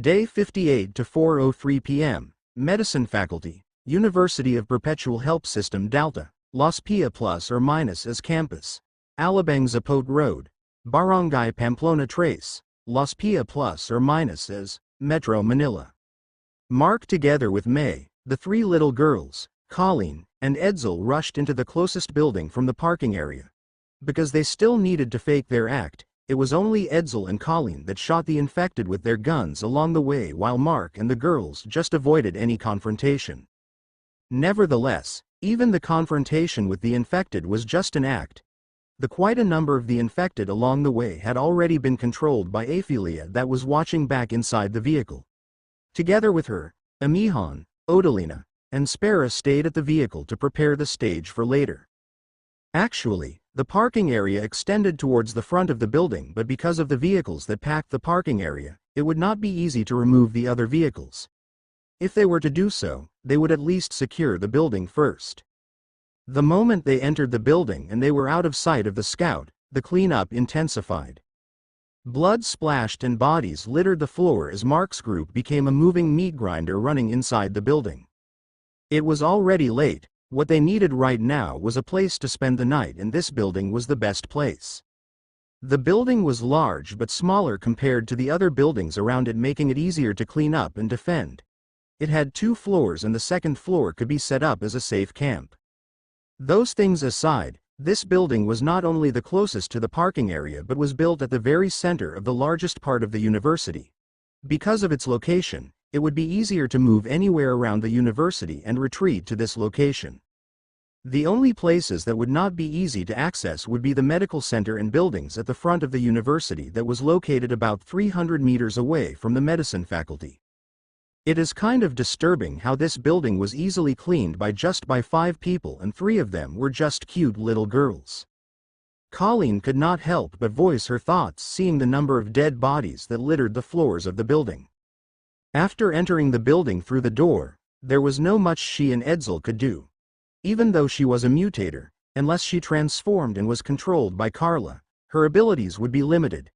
Day 58 to 4:03 p.m. Medicine Faculty, University of Perpetual Help System Delta, Los Pia plus or minus as campus. Alabang Zapote Road, Barangay Pamplona Trace, Los Pia plus or minus as Metro Manila. Mark together with May, the three little girls, Colleen, and Edsel rushed into the closest building from the parking area. Because they still needed to fake their act, it was only Edsel and Colleen that shot the infected with their guns along the way while Mark and the girls just avoided any confrontation. Nevertheless, even the confrontation with the infected was just an act. Quite a number of the infected along the way had already been controlled by Aphelia that was watching back inside the vehicle. Together with her, Amihan, Odalina, and Spera stayed at the vehicle to prepare the stage for later. Actually, the parking area extended towards the front of the building, but because of the vehicles that packed the parking area, it would not be easy to remove the other vehicles. If they were to do so, they would at least secure the building first. The moment they entered the building and they were out of sight of the scout, the cleanup intensified. Blood splashed and bodies littered the floor as Mark's group became a moving meat grinder running inside the building. It was already late. What they needed right now was a place to spend the night, and this building was the best place. The building was large but smaller compared to the other buildings around it, making it easier to clean up and defend. It had 2 floors and the second floor could be set up as a safe camp. Those things aside, this building was not only the closest to the parking area but was built at the very center of the largest part of the university. Because of its location, it would be easier to move anywhere around the university and retreat to this location. The only places that would not be easy to access would be the medical center and buildings at the front of the university that was located about 300 meters away from the medicine faculty. It is kind of disturbing how this building was easily cleaned by 5 people and 3 of them were just cute little girls. Colleen could not help but voice her thoughts seeing the number of dead bodies that littered the floors of the building. After entering the building through the door, there was no much she and Edsel could do. Even though she was a mutator, unless she transformed and was controlled by Carla, her abilities would be limited.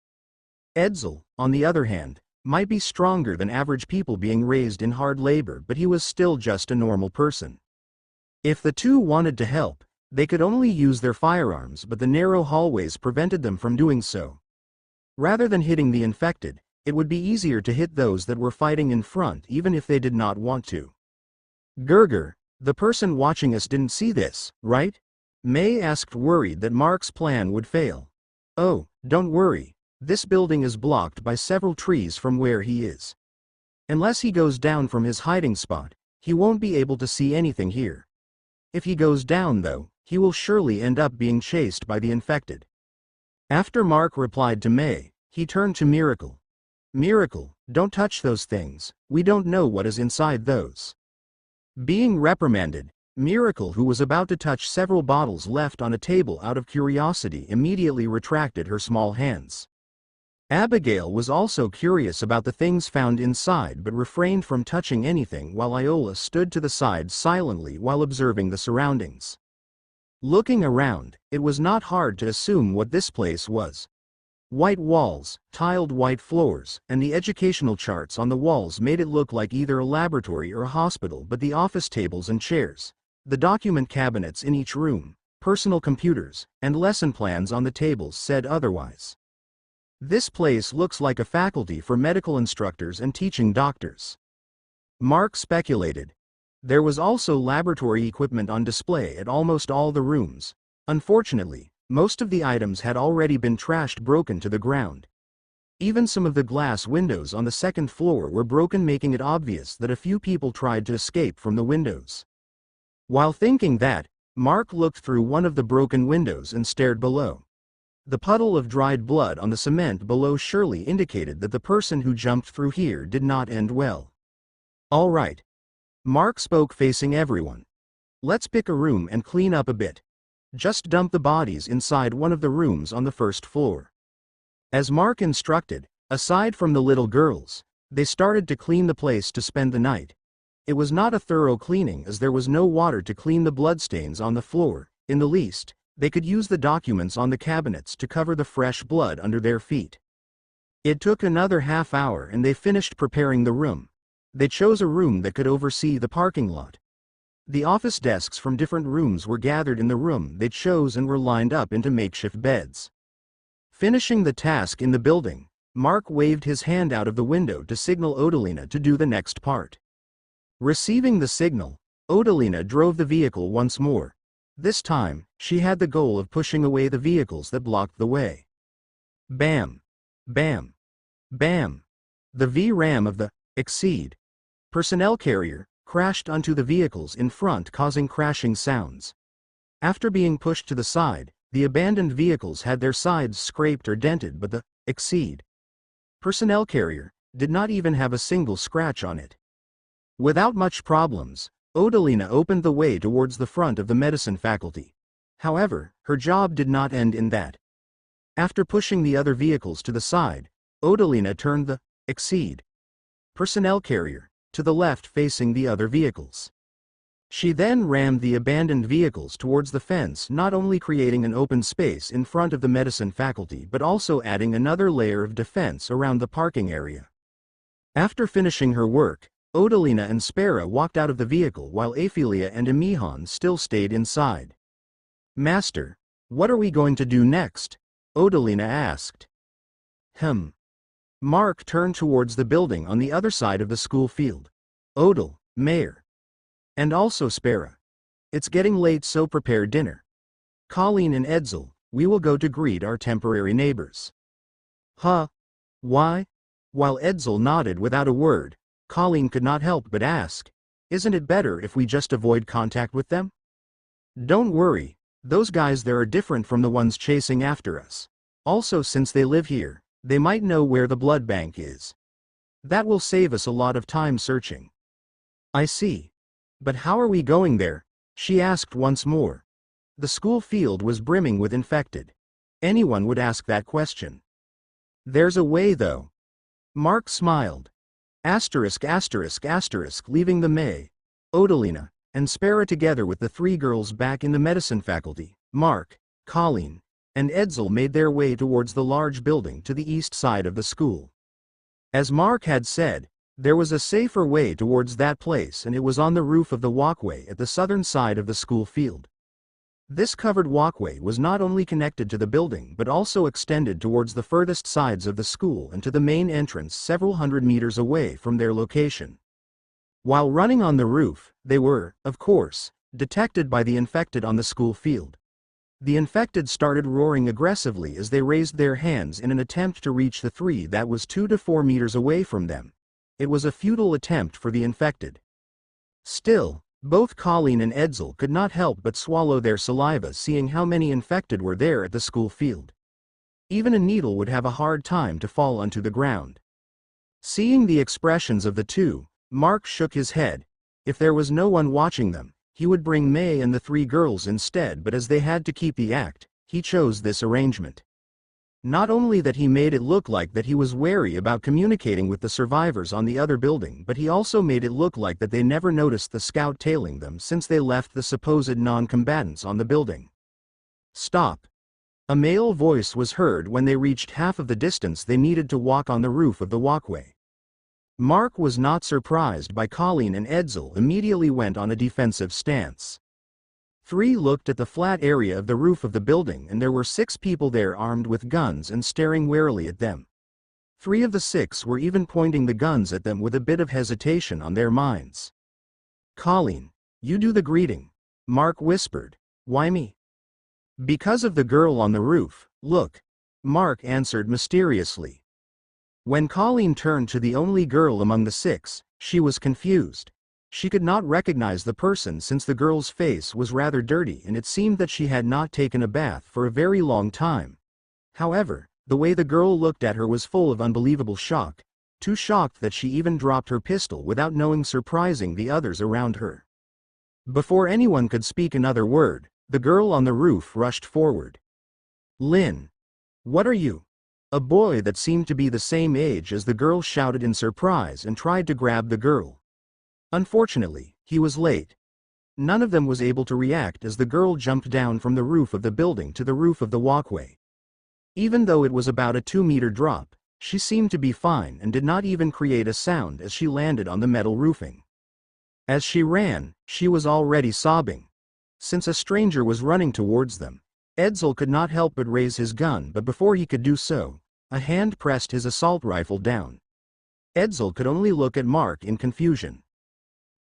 Edsel, on the other hand, might be stronger than average people being raised in hard labor, but he was still just a normal person. If the two wanted to help, they could only use their firearms, but the narrow hallways prevented them from doing so. Rather than hitting the infected, it would be easier to hit those that were fighting in front even if they did not want to. Gerger, the person watching us didn't see this, right? May asked, worried that Mark's plan would fail. Oh, don't worry. This building is blocked by several trees from where he is. Unless he goes down from his hiding spot, he won't be able to see anything here. If he goes down though, he will surely end up being chased by the infected. After Mark replied to May, he turned to Miracle. Miracle, don't touch those things, we don't know what is inside those. Being reprimanded, Miracle, who was about to touch several bottles left on a table out of curiosity, immediately retracted her small hands. Abigail was also curious about the things found inside but refrained from touching anything while Iola stood to the side silently while observing the surroundings. Looking around, it was not hard to assume what this place was. White walls, tiled white floors, and the educational charts on the walls made it look like either a laboratory or a hospital, but the office tables and chairs, the document cabinets in each room, personal computers, and lesson plans on the tables said otherwise. This place looks like a faculty for medical instructors and teaching doctors. Mark speculated. There was also laboratory equipment on display at almost all the rooms. Unfortunately, most of the items had already been trashed, broken to the ground. Even some of the glass windows on the second floor were broken, making it obvious that a few people tried to escape from the windows. While thinking that, Mark looked through one of the broken windows and stared below. The puddle of dried blood on the cement below surely indicated that the person who jumped through here did not end well. All right. Mark spoke, facing everyone. Let's pick a room and clean up a bit. Just dump the bodies inside one of the rooms on the first floor. As Mark instructed, aside from the little girls, they started to clean the place to spend the night. It was not a thorough cleaning as there was no water to clean the bloodstains on the floor. In the least, they could use the documents on the cabinets to cover the fresh blood under their feet. It took another half hour and they finished preparing the room. They chose a room that could oversee the parking lot. The office desks from different rooms were gathered in the room they chose and were lined up into makeshift beds. Finishing the task in the building, Mark waved his hand out of the window to signal Odalina to do the next part. Receiving the signal, Odalina drove the vehicle once more. This time, she had the goal of pushing away the vehicles that blocked the way. Bam! Bam! Bam! The V-Ram of the Exceed personnel carrier crashed onto the vehicles in front, causing crashing sounds. After being pushed to the side, the abandoned vehicles had their sides scraped or dented, but the Exceed personnel carrier did not even have a single scratch on it. Without much problems, Odalina opened the way towards the front of the medicine faculty. However, her job did not end in that. After pushing the other vehicles to the side, Odalina turned the Exceed personnel carrier to the left, facing the other vehicles. She then rammed the abandoned vehicles towards the fence, not only creating an open space in front of the medicine faculty but also adding another layer of defense around the parking area. After finishing her work, Odalina and Spera walked out of the vehicle while Aphelia and Emihan still stayed inside. "Master, what are we going to do next?" Odalina asked. Mark turned towards the building on the other side of the school field. "Odal, Mayor. And also Spera. It's getting late, so prepare dinner. Colleen and Edsel, we will go to greet our temporary neighbors." "Huh? Why?" While Edsel nodded without a word, Colleen could not help but ask, "Isn't it better if we just avoid contact with them?" "Don't worry, those guys there are different from the ones chasing after us. Also, since they live here, they might know where the blood bank is. That will save us a lot of time searching." "I see. But how are we going there?" she asked once more. The school field was brimming with infected. Anyone would ask that question. "There's a way though." Mark smiled. Leaving the May, Odalina, and Spera together with the three girls back in the medicine faculty, Mark, Colleen, and Edsel made their way towards the large building to the east side of the school. As Mark had said, there was a safer way towards that place, and it was on the roof of the walkway at the southern side of the school field. This covered walkway was not only connected to the building but also extended towards the furthest sides of the school and to the main entrance several hundred meters away from their location. While running on the roof, they were, of course, detected by the infected on the school field. The infected started roaring aggressively as they raised their hands in an attempt to reach the three that was 2 to 4 meters away from them. It was a futile attempt for the infected. Still, both Colleen and Edsel could not help but swallow their saliva seeing how many infected were there at the school field. Even a needle would have a hard time to fall onto the ground. Seeing the expressions of the two, Mark shook his head. If there was no one watching them, he would bring May and the three girls instead, but as they had to keep the act, he chose this arrangement. Not only that he made it look like that he was wary about communicating with the survivors on the other building, but he also made it look like that they never noticed the scout tailing them since they left the supposed non-combatants on the building. "Stop." A male voice was heard when they reached half of the distance they needed to walk on the roof of the walkway. Mark was not surprised by Colleen, and Edsel immediately went on a defensive stance. 3 looked at the flat area of the roof of the building, and there were 6 people there armed with guns and staring warily at them. 3 of the 6 were even pointing the guns at them with a bit of hesitation on their minds. "Colleen, you do the greeting," Mark whispered. "Why me?" "Because of the girl on the roof, look," Mark answered mysteriously. When Colleen turned to the only girl among the 6, she was confused. She could not recognize the person since the girl's face was rather dirty and it seemed that she had not taken a bath for a very long time. However, the way the girl looked at her was full of unbelievable shock, too shocked that she even dropped her pistol without knowing, surprising the others around her. Before anyone could speak another word, the girl on the roof rushed forward. "Lynn, what are you?" A boy that seemed to be the same age as the girl shouted in surprise and tried to grab the girl. Unfortunately, he was late. None of them was able to react as the girl jumped down from the roof of the building to the roof of the walkway. Even though it was about a 2-meter drop, She seemed to be fine and did not even create a sound as she landed on the metal roofing. As she ran, she was already sobbing. Since a stranger was running towards them, Edsel could not help but raise his gun, but before he could do so, a hand pressed his assault rifle down. Edsel could only look at Mark in confusion.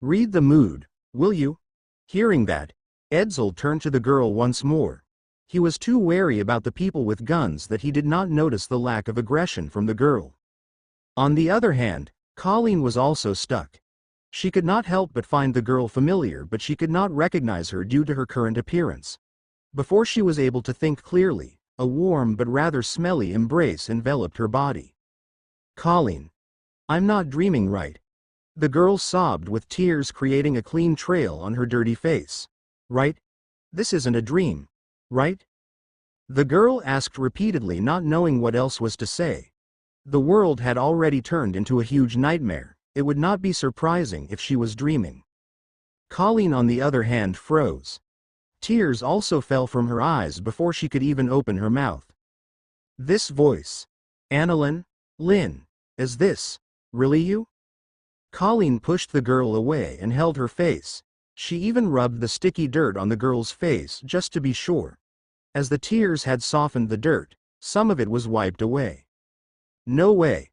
"Read the mood, will you?" Hearing that, Edsel turned to the girl once more. He was too wary about the people with guns that he did not notice the lack of aggression from the girl. On the other hand, Colleen was also stuck. She could not help but find the girl familiar, but she could not recognize her due to her current appearance. Before she was able to think clearly, a warm but rather smelly embrace enveloped her body. "Colleen. I'm not dreaming, right?" The girl sobbed with tears creating a clean trail on her dirty face. "Right? This isn't a dream, right?" The girl asked repeatedly, not knowing what else was to say. The world had already turned into a huge nightmare. It would not be surprising if she was dreaming. Colleen, on the other hand, froze. Tears also fell from her eyes before she could even open her mouth. This voice. "Annalyn? Lynn, is this really you?" Colleen pushed the girl away and held her face. She even rubbed the sticky dirt on the girl's face just to be sure. As the tears had softened the dirt, some of it was wiped away. "No way,"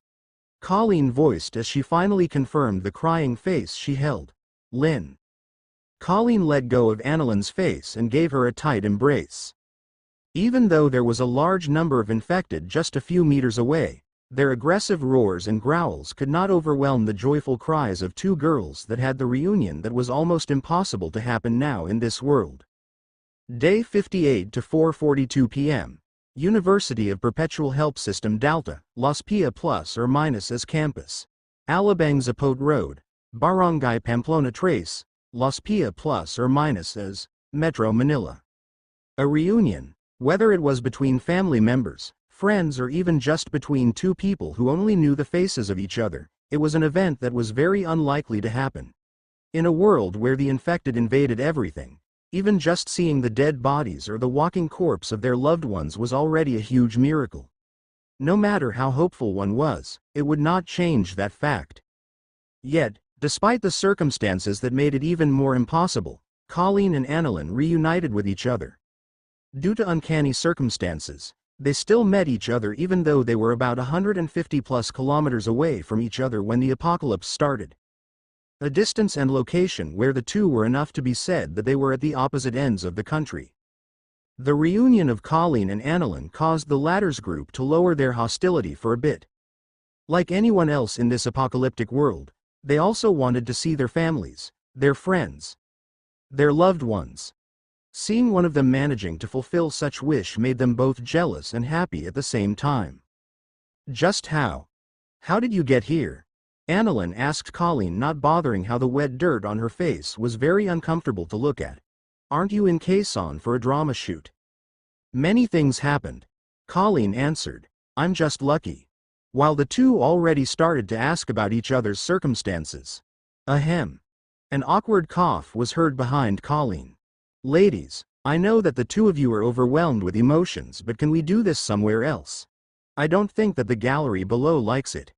Colleen voiced as she finally confirmed the crying face she held. "Lynn." Colleen let go of Annalyn's face and gave her a tight embrace. Even though there was a large number of infected just a few meters away, their aggressive roars and growls could not overwhelm the joyful cries of two girls that had the reunion that was almost impossible to happen now in this world. Day 58 to 4:42 p.m. University of Perpetual Help System Delta, Las Pia plus or minus as campus. Alabang Zapote Road, Barangay Pamplona Trace, Las Pia plus or minus as Metro Manila. A reunion, whether it was between family members, friends, or even just between two people who only knew the faces of each other, it was an event that was very unlikely to happen. In a world where the infected invaded everything, even just seeing the dead bodies or the walking corpse of their loved ones was already a huge miracle. No matter how hopeful one was, it would not change that fact. Yet, despite the circumstances that made it even more impossible, Colleen and Annalyn reunited with each other. Due to uncanny circumstances, they still met each other even though they were about 150 plus kilometers away from each other when the apocalypse started. A distance and location where the two were enough to be said that they were at the opposite ends of the country. The reunion of Colleen and Annalyn caused the latter's group to lower their hostility for a bit. Like anyone else in this apocalyptic world, they also wanted to see their families, their friends, their loved ones. Seeing one of them managing to fulfill such wish made them both jealous and happy at the same time. "Just how did you get here?" Annalyn asked Colleen, not bothering how the wet dirt on her face was very uncomfortable to look at. "Aren't you in Quezon for a drama shoot?" "Many things happened," Colleen answered. "I'm just lucky." While the two already started to ask about each other's circumstances. Ahem. An awkward cough was heard behind Colleen. "Ladies, I know that the two of you are overwhelmed with emotions, but can we do this somewhere else? I don't think that the gallery below likes it."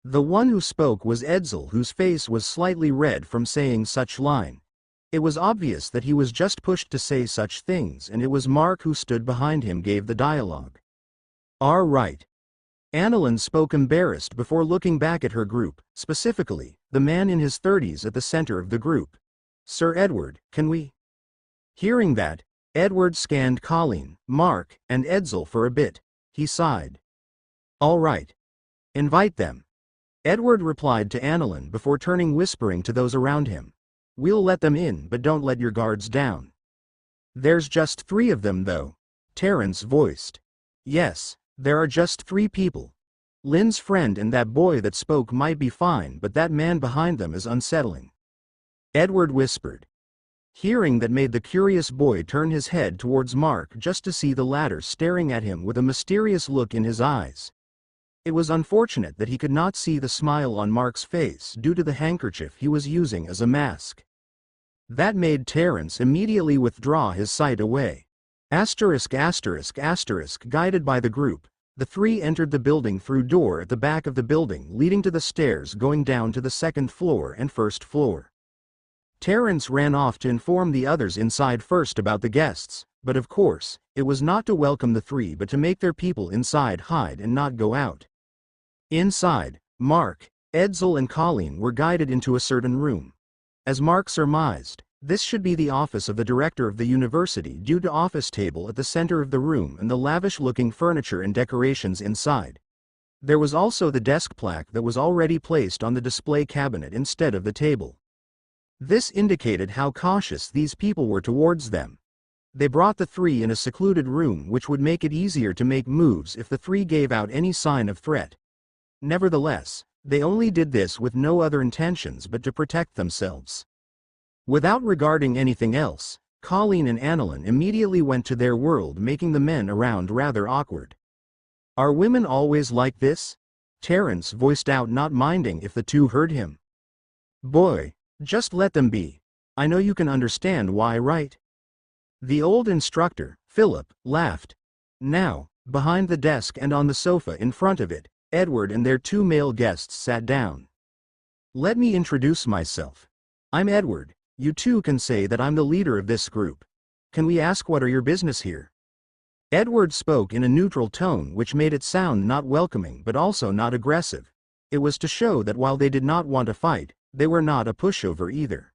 The one who spoke was Edsel, whose face was slightly red from saying such line. It was obvious that he was just pushed to say such things, and it was Mark who stood behind him gave the dialogue. "All right." Annalyn spoke embarrassed before looking back at her group, specifically, the man in his 30s at the center of the group. "Sir Edward, can we?" Hearing that, Edward scanned Colleen, Mark, and Edsel for a bit. He sighed. "All right. Invite them." Edward replied to Annalyn before turning, whispering to those around him. "We'll let them in, but don't let your guards down." "There's just 3 of them though," Terrence voiced. "Yes, there are just 3 people. Lynn's friend and that boy that spoke might be fine, but that man behind them is unsettling," Edward whispered. Hearing that made the curious boy turn his head towards Mark just to see the latter staring at him with a mysterious look in his eyes. It was unfortunate that he could not see the smile on Mark's face due to the handkerchief he was using as a mask. That made Terrence immediately withdraw his sight away. Guided by the group, The three entered the building through door at the back of the building leading to the stairs going down to the second floor and first floor. Terence ran off to inform the others inside first about the guests, but of course, it was not to welcome the three but to make their people inside hide and not go out. Inside, Mark, Edsel and Colleen were guided into a certain room. As Mark surmised, this should be the office of the director of the university due to office table at the center of the room and the lavish-looking furniture and decorations inside. There was also the desk plaque that was already placed on the display cabinet instead of the table. This indicated how cautious these people were towards them. They brought the three in a secluded room which would make it easier to make moves if the three gave out any sign of threat. Nevertheless, they only did this with no other intentions but to protect themselves. Without regarding anything else, Colleen and Annalyn immediately went to their world, making the men around rather awkward. "Are women always like this?" Terence voiced out, not minding if the two heard him. "Boy, just let them be. I know you can understand why, right?" The old instructor, Philip, laughed. Now, behind the desk and on the sofa in front of it, Edward and their two male guests sat down. "Let me introduce myself. I'm Edward. You two can say that I'm the leader of this group. Can we ask what are your business here?" Edward spoke in a neutral tone which made it sound not welcoming but also not aggressive. It was to show that while they did not want to fight, they were not a pushover either.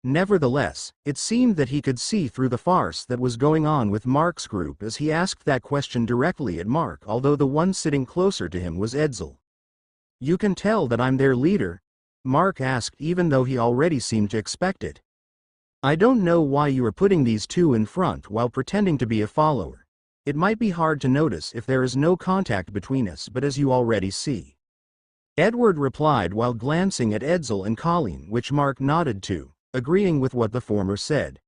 Nevertheless, it seemed that he could see through the farce that was going on with Mark's group as he asked that question directly at Mark, although the one sitting closer to him was Edsel. "You can tell that I'm their leader?" Mark asked, even though he already seemed to expect it. "I don't know why you are putting these two in front while pretending to be a follower. It might be hard to notice if there is no contact between us, but as you already see." Edward replied while glancing at Edsel and Colleen, which Mark nodded to, agreeing with what the former said.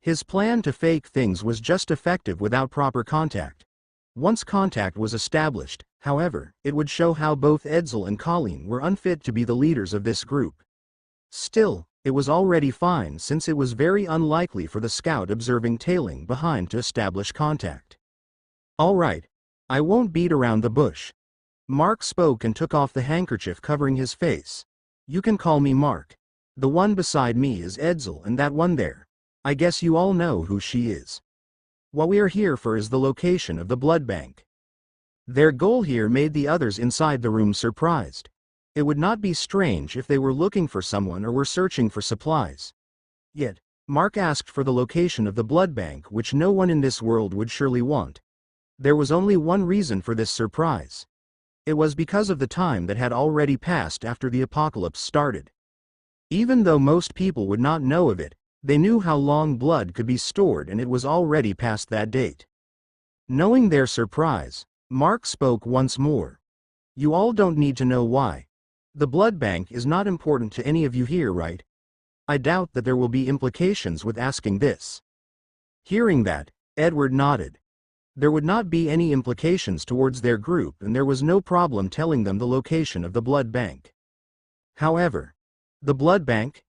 His plan to fake things was just effective without proper contact. Once contact was established, however, it would show how both Edsel and Colleen were unfit to be the leaders of this group. Still, it was already fine since it was very unlikely for the scout observing tailing behind to establish contact. "All right. I won't beat around the bush." Mark spoke and took off the handkerchief covering his face. "You can call me Mark. The one beside me is Edsel and that one there. I guess you all know who she is. What we are here for is the location of the blood bank." Their goal here made the others inside the room surprised. It would not be strange if they were looking for someone or were searching for supplies. Yet, Mark asked for the location of the blood bank, which no one in this world would surely want. There was only one reason for this surprise. It was because of the time that had already passed after the apocalypse started. Even though most people would not know of it, they knew how long blood could be stored, and it was already past that date. Knowing their surprise, Mark spoke once more. "You all don't need to know why. The blood bank is not important to any of you here, right? I doubt that there will be implications with asking this." Hearing that, Edward nodded. There would not be any implications towards their group, and there was no problem telling them the location of the blood bank. However, "The blood bank?"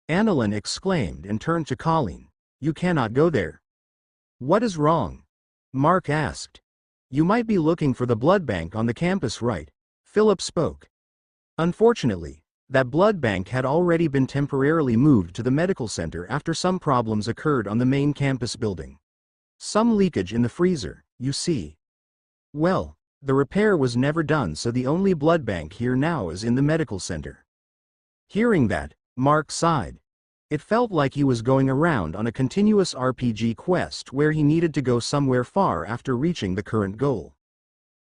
Annalyn exclaimed and turned to Colleen. "You cannot go there." "What is wrong?" Mark asked. "You might be looking for the blood bank on the campus, right?" Philip spoke. Unfortunately, that blood bank had already been temporarily moved to the medical center after some problems occurred on the main campus building. Some leakage in the freezer, you see. Well, the repair was never done, so the only blood bank here now is in the medical center. Hearing that, Mark sighed. It felt like he was going around on a continuous RPG quest where he needed to go somewhere far after reaching the current goal.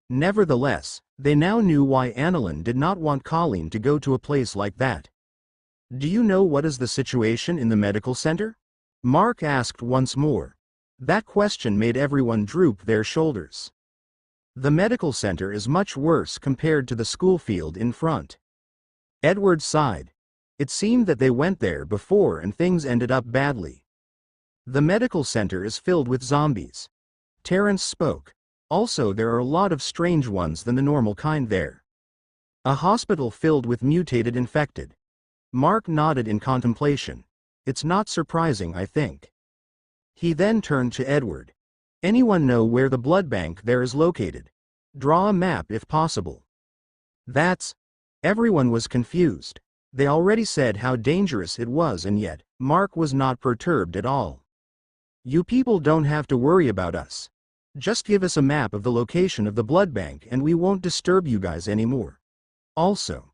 Nevertheless, they now knew why Annalyn did not want Colleen to go to a place like that. "Do you know what is the situation in the medical center?" Mark asked once more. That question made everyone droop their shoulders. "The medical center is much worse compared to the school field in front." Edward sighed. It seemed that they went there before and things ended up badly. "The medical center is filled with zombies." Terence spoke. "Also, there are a lot of strange ones than the normal kind there." "A hospital filled with mutated infected." Mark nodded in contemplation. "It's not surprising, I think." He then turned to Edward. "Anyone know where the blood bank there is located?" Draw a map if possible. That's... Everyone was confused. They already said how dangerous it was, and yet, Mark was not perturbed at all. You people don't have to worry about us. Just give us a map of the location of the blood bank and we won't disturb you guys anymore. Also,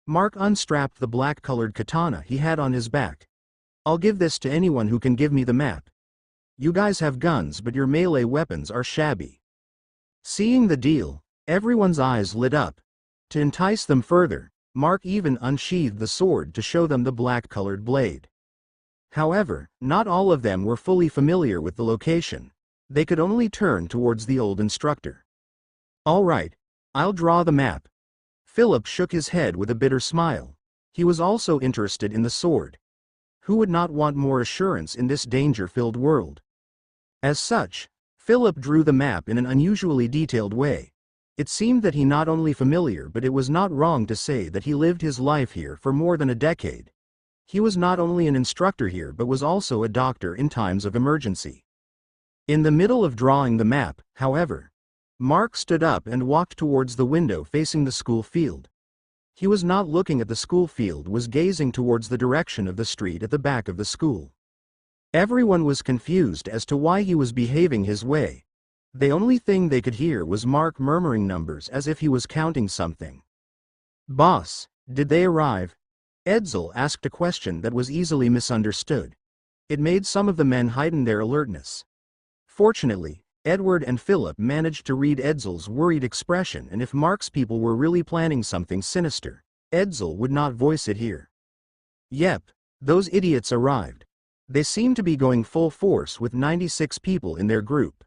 Mark unstrapped the black-colored katana he had on his back. I'll give this to anyone who can give me the map. You guys have guns, but your melee weapons are shabby. Seeing the deal, everyone's eyes lit up. To entice them further, Mark even unsheathed the sword to show them the black-colored blade. However, not all of them were fully familiar with the location. They could only turn towards the old instructor. All right, I'll draw the map. Philip shook his head with a bitter smile. He was also interested in the sword. Who would not want more assurance in this danger-filled world? As such, Philip drew the map in an unusually detailed way. It seemed that he not only familiar, but it was not wrong to say that he lived his life here for more than a decade. He was not only an instructor here but was also a doctor in times of emergency. In the middle of drawing the map, however, Mark stood up and walked towards the window facing the school field. He was not looking at the school field, was gazing towards the direction of the street at the back of the school. Everyone was confused as to why he was behaving his way. The only thing they could hear was Mark murmuring numbers as if he was counting something. "Boss, did they arrive?" Edsel asked a question that was easily misunderstood. It made some of the men heighten their alertness. Fortunately, Edward and Philip managed to read Edsel's worried expression, and if Mark's people were really planning something sinister, Edsel would not voice it here. Yep, those idiots arrived. They seemed to be going full force with 96 people in their group.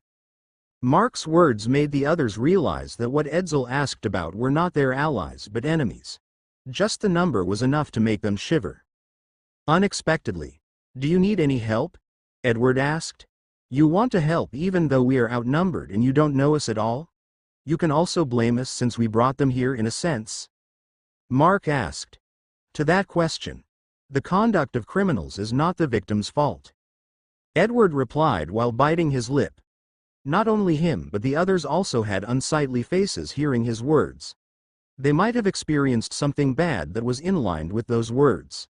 Mark's words made the others realize that what Edsel asked about were not their allies but enemies. Just the number was enough to make them shiver. Unexpectedly, "Do you need any help?" Edward asked. "You want to help even though we are outnumbered and you don't know us at all? You can also blame us since we brought them here in a sense?" Mark asked. To that question, the conduct of criminals is not the victim's fault. Edward replied while biting his lip. Not only him but the others also had unsightly faces hearing his words. They might have experienced something bad that was in line with those words.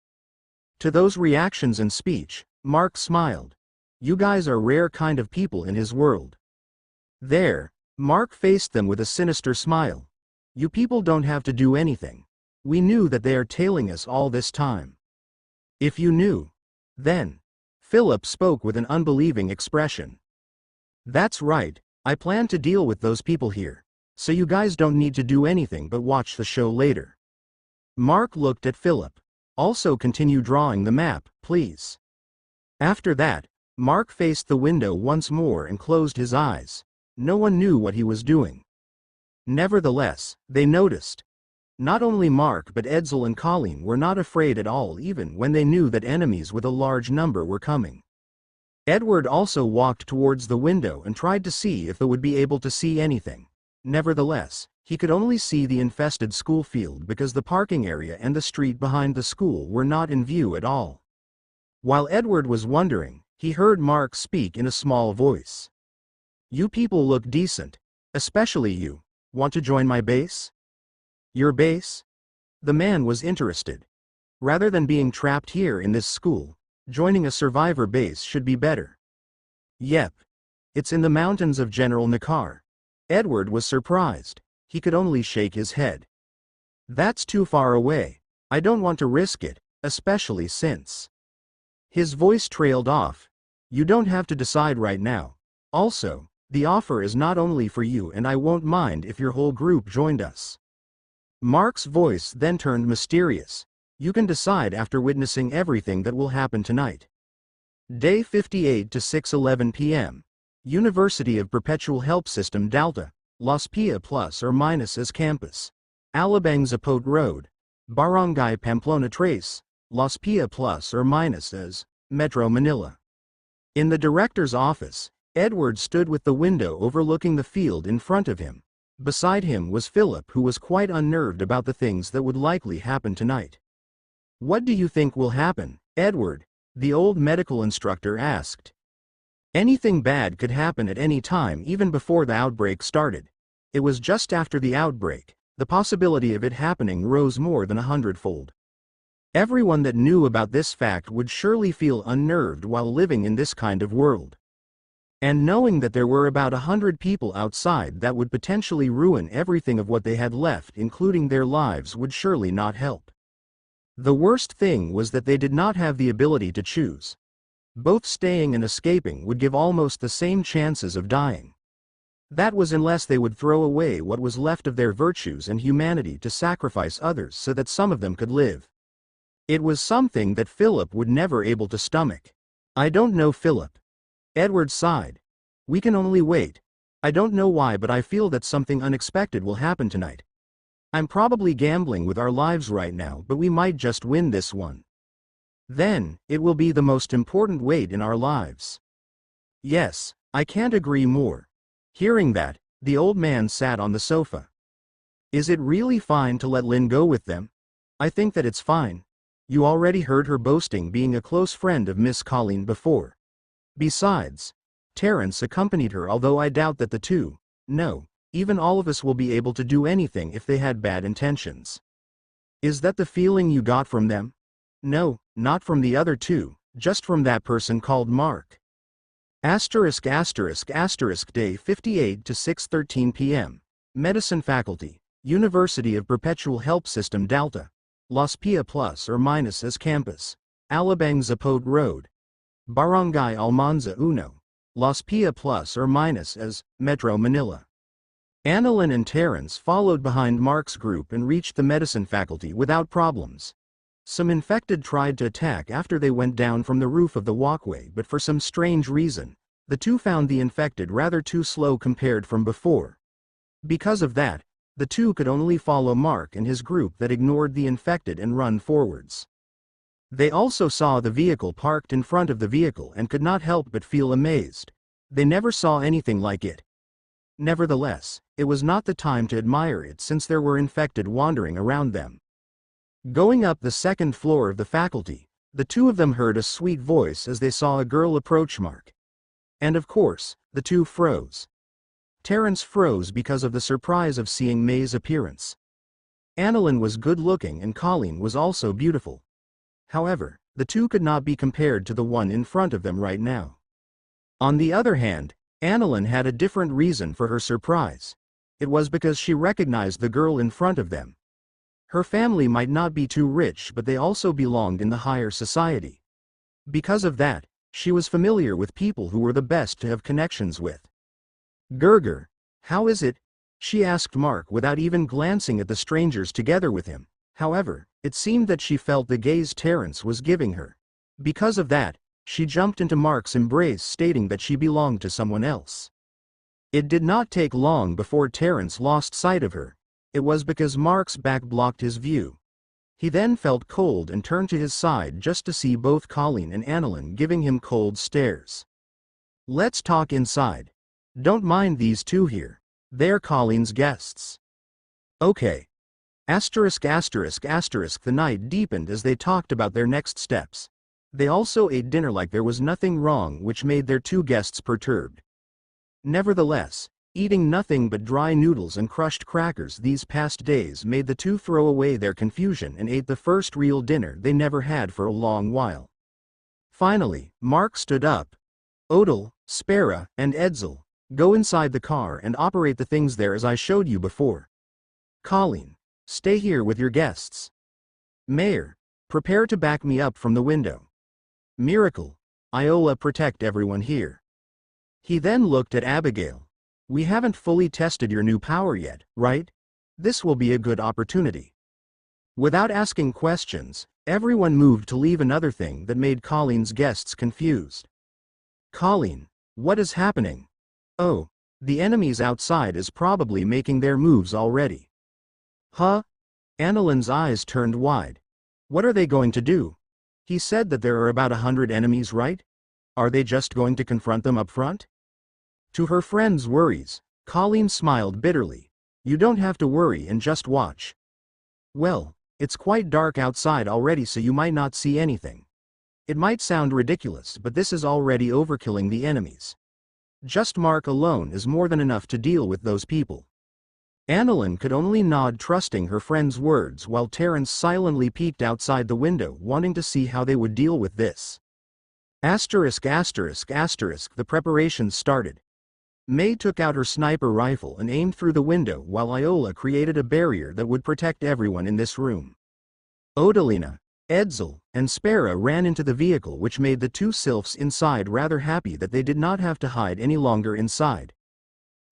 To those reactions and speech, Mark smiled. You guys are rare kind of people in his world. There, Mark faced them with a sinister smile. You people don't have to do anything. We knew that they are tailing us all this time. If you knew, then... Philip spoke with an unbelieving expression. That's right, I plan to deal with those people here. So you guys don't need to do anything but watch the show later. Mark looked at Philip. Also continue drawing the map, please. After that, Mark faced the window once more and closed his eyes. No one knew what he was doing. Nevertheless, they noticed. Not only Mark but Edsel and Colleen were not afraid at all even when they knew that enemies with a large number were coming. Edward also walked towards the window and tried to see if they would be able to see anything. Nevertheless, he could only see the infested school field because the parking area and the street behind the school were not in view at all. While Edward was wondering, he heard Mark speak in a small voice. You people look decent. Especially you. Want to join my base? Your base? The man was interested. Rather than being trapped here in this school, joining a survivor base should be better. Yep. It's in the mountains of General Nakar. Edward was surprised. He could only shake his head. That's too far away. I don't want to risk it, especially since... His voice trailed off. You don't have to decide right now. Also, the offer is not only for you and I won't mind if your whole group joined us. Mark's voice then turned mysterious. You can decide after witnessing everything that will happen tonight. Day 58 to 6:11 p.m. University of Perpetual Help System Delta, Las Pia plus or minus as campus. Alabang Zapote Road, Barangay Pamplona Trace, Las Pia plus or minus as Metro Manila. In the director's office, Edward stood with the window overlooking the field in front of him. Beside him was Philip, who was quite unnerved about the things that would likely happen tonight. What do you think will happen, Edward? The old medical instructor asked. Anything bad could happen at any time even before the outbreak started. It was just after the outbreak. The possibility of it happening rose more than 100-fold. Everyone that knew about this fact would surely feel unnerved while living in this kind of world. And knowing that there were about 100 people outside that would potentially ruin everything of what they had left, including their lives, would surely not help. The worst thing was that they did not have the ability to choose. Both staying and escaping would give almost the same chances of dying. That was unless they would throw away what was left of their virtues and humanity to sacrifice others so that some of them could live. It was something that Philip would never able to stomach. "I don't know, Philip." Edward sighed. "We can only wait. I don't know why, but I feel that something unexpected will happen tonight. I'm probably gambling with our lives right now, but we might just win this one. Then, it will be the most important wait in our lives." "Yes, I can't agree more." Hearing that, the old man sat on the sofa. "Is it really fine to let Lynn go with them?" "I think that it's fine. You already heard her boasting being a close friend of Miss Colleen before. Besides, Terence accompanied her, although I doubt that the two, no, even all of us will be able to do anything if they had bad intentions." "Is that the feeling you got from them?" "No, not from the other two, just from that person called Mark." Day 58 to 6:13 p.m. Medicine Faculty, University of Perpetual Help System Delta, Las Pia plus or minus as campus, Alabang Zapote Road, Barangay Almanza Uno, Las Pia plus or minus as Metro Manila. Annalyn and Terence followed behind Mark's group and reached the medicine faculty without problems. Some infected tried to attack after they went down from the roof of the walkway, but for some strange reason, the two found the infected rather too slow compared from before. Because of that, the two could only follow Mark and his group that ignored the infected and run forwards. They also saw the vehicle parked in front of the vehicle and could not help but feel amazed. They never saw anything like it. Nevertheless, it was not the time to admire it since there were infected wandering around them. Going up the second floor of the faculty, the two of them heard a sweet voice as they saw a girl approach Mark. And of course, the two froze. Terence froze because of the surprise of seeing May's appearance. Annalyn was good-looking and Colleen was also beautiful. However, the two could not be compared to the one in front of them right now. On the other hand, Annalyn had a different reason for her surprise. It was because she recognized the girl in front of them. Her family might not be too rich, but they also belonged in the higher society. Because of that, she was familiar with people who were the best to have connections with. "Gerger, how is it?" she asked Mark without even glancing at the strangers together with him. However, it seemed that she felt the gaze Terence was giving her. Because of that, she jumped into Mark's embrace, stating that she belonged to someone else. It did not take long before Terence lost sight of her. It was because Mark's back blocked his view. He then felt cold and turned to his side just to see both Colleen and Annalyn giving him cold stares. "Let's talk inside. Don't mind these two here. They're Colleen's guests." "Okay." The night deepened as they talked about their next steps. They also ate dinner like there was nothing wrong, which made their two guests perturbed. Nevertheless, eating nothing but dry noodles and crushed crackers these past days made the two throw away their confusion and ate the first real dinner they never had for a long while. Finally, Mark stood up. "Odell, Spera, and Edsel, go inside the car and operate the things there as I showed you before. Colleen, stay here with your guests. Mayor, prepare to back me up from the window. Miracle, Iola, protect everyone here." He then looked at Abigail. "We haven't fully tested your new power yet, right? This will be a good opportunity." Without asking questions, everyone moved to leave. Another thing that made Colleen's guests confused. "Colleen, what is happening?" "Oh, the enemies outside is probably making their moves already." "Huh?" Annalyn's eyes turned wide. "What are they going to do? He said that there are about 100 enemies, right? Are they just going to confront them up front?" To her friend's worries, Colleen smiled bitterly. "You don't have to worry and just watch." "Well, it's quite dark outside already, so you might not see anything. It might sound ridiculous, but this is already overkilling the enemies. Just Mark alone is more than enough to deal with those people. Annalyn could only nod, trusting her friend's words, while Terence silently peeked outside the window, wanting to see how they would deal with this. Asterisk asterisk asterisk. The preparations started. May took out her sniper rifle and aimed through the window, while Iola created a barrier that would protect everyone in this room. Odalina, Edsel, and Spera ran into the vehicle, which made the two sylphs inside rather happy that they did not have to hide any longer inside.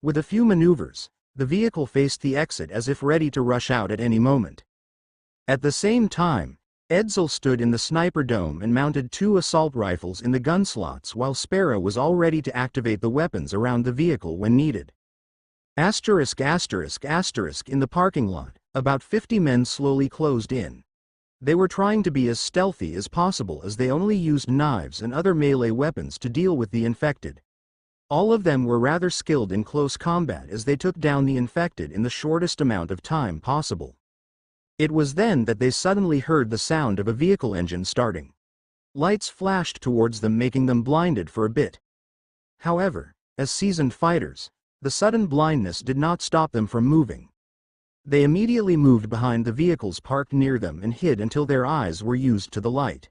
With a few maneuvers, the vehicle faced the exit as if ready to rush out at any moment. At the same time, Edsel stood in the sniper dome and mounted 2 assault rifles in the gun slots, while Spera was all ready to activate the weapons around the vehicle when needed. Asterisk asterisk asterisk. In the parking lot, about 50 men slowly closed in. They were trying to be as stealthy as possible, as they only used knives and other melee weapons to deal with the infected. All of them were rather skilled in close combat, as they took down the infected in the shortest amount of time possible. It was then that they suddenly heard the sound of a vehicle engine starting. Lights flashed towards them, making them blinded for a bit. However, as seasoned fighters, the sudden blindness did not stop them from moving. They immediately moved behind the vehicles parked near them and hid until their eyes were used to the light.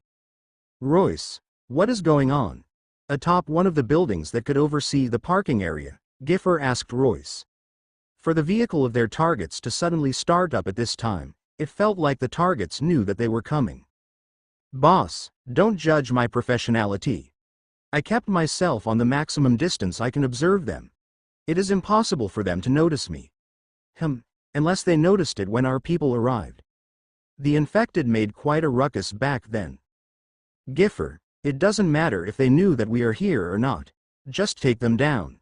"Royce, what is going on?" Atop one of the buildings that could oversee the parking area, Giffer asked Royce. For the vehicle of their targets to suddenly start up at this time, it felt like the targets knew that they were coming. "Boss, don't judge my professionality. I kept myself on the maximum distance I can observe them. It is impossible for them to notice me. Unless they noticed it when our people arrived. The infected made quite a ruckus back then. Giffer, it doesn't matter if they knew that we are here or not. Just take them down."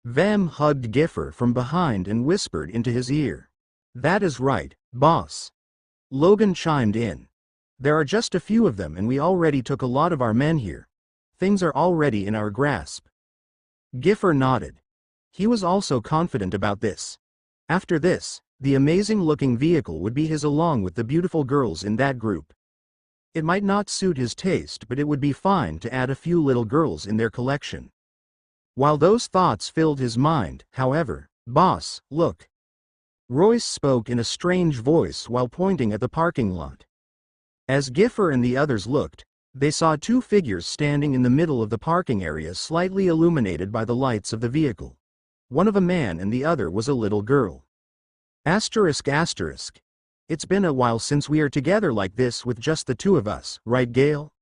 Vem hugged Giffer from behind and whispered into his ear. "That is right, boss." Logan chimed in. "There are just a few of them, and we already took a lot of our men here. Things are already in our grasp." Giffer nodded. He was also confident about this. After this, the amazing-looking vehicle would be his, along with the beautiful girls in that group. It might not suit his taste, but it would be fine to add a few little girls in their collection. While those thoughts filled his mind, however, "Boss, look." Royce spoke in a strange voice while pointing at the parking lot. As Giffer and the others looked, they saw 2 figures standing in the middle of the parking area, slightly illuminated by the lights of the vehicle. One of a man and the other was a little girl. Asterisk asterisk. It's been a while since we are together like this with just the 2 of us, right, Gale?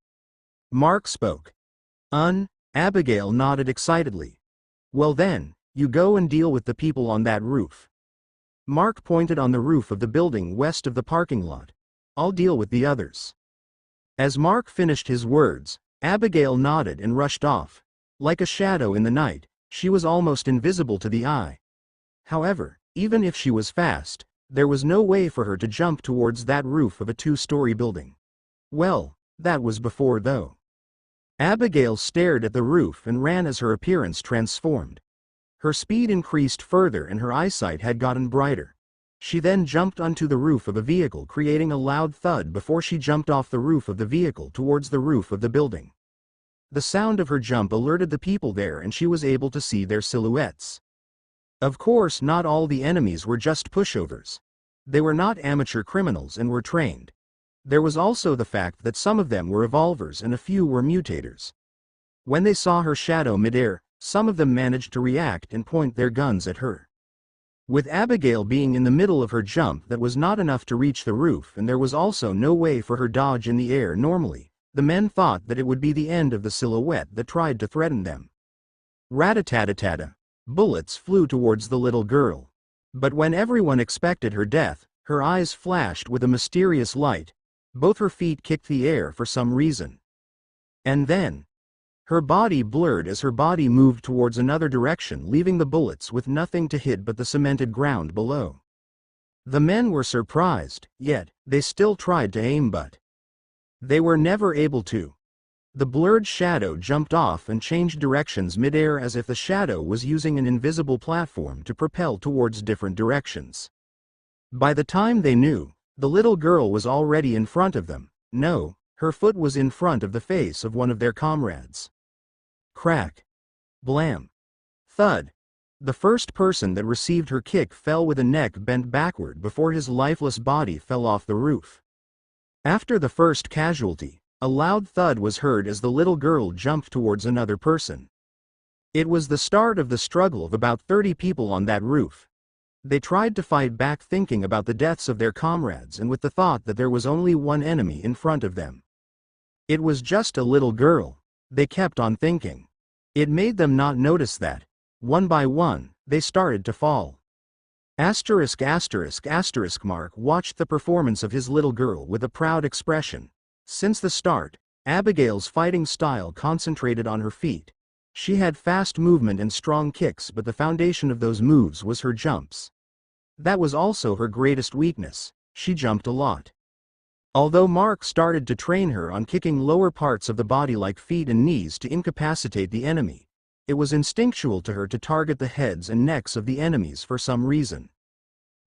Mark spoke. Abigail nodded excitedly. "Well then, you go and deal with the people on that roof." Mark pointed on the roof of the building west of the parking lot. "I'll deal with the others." As Mark finished his words, Abigail nodded and rushed off. Like a shadow in the night, she was almost invisible to the eye. However, even if she was fast, there was no way for her to jump towards that roof of a 2-story building. Well, that was before though. Abigail stared at the roof and ran as her appearance transformed. Her speed increased further and her eyesight had gotten brighter. She then jumped onto the roof of a vehicle, creating a loud thud before she jumped off the roof of the vehicle towards the roof of the building. The sound of her jump alerted the people there, and she was able to see their silhouettes. Of course, not all the enemies were just pushovers. They were not amateur criminals and were trained. There was also the fact that some of them were evolvers and a few were mutators. When they saw her shadow midair, some of them managed to react and point their guns at her. With Abigail being in the middle of her jump, that was not enough to reach the roof, and there was also no way for her dodge in the air normally. The men thought that it would be the end of the silhouette that tried to threaten them. Rat-a-tat-a-tat-a. Bullets flew towards the little girl. But when everyone expected her death, her eyes flashed with a mysterious light. Both her feet kicked the air for some reason. And then, her body blurred as her body moved towards another direction, leaving the bullets with nothing to hit but the cemented ground below. The men were surprised, yet they still tried to aim, but they were never able to. The blurred shadow jumped off and changed directions midair, as if the shadow was using an invisible platform to propel towards different directions. By the time they knew, the little girl was already in front of them. No, her foot was in front of the face of one of their comrades. Crack. Blam. Thud. The first person that received her kick fell with a neck bent backward before his lifeless body fell off the roof. After the first casualty, a loud thud was heard as the little girl jumped towards another person. It was the start of the struggle of about 30 people on that roof. They tried to fight back, thinking about the deaths of their comrades and with the thought that there was only one enemy in front of them. It was just a little girl, they kept on thinking. It made them not notice that, one by one, they started to fall. Mark watched the performance of his little girl with a proud expression. Since the start, Abigail's fighting style concentrated on her feet. She had fast movement and strong kicks, but the foundation of those moves was her jumps. That was also her greatest weakness. She jumped a lot. Although Mark started to train her on kicking lower parts of the body like feet and knees to incapacitate the enemy, it was instinctual to her to target the heads and necks of the enemies for some reason.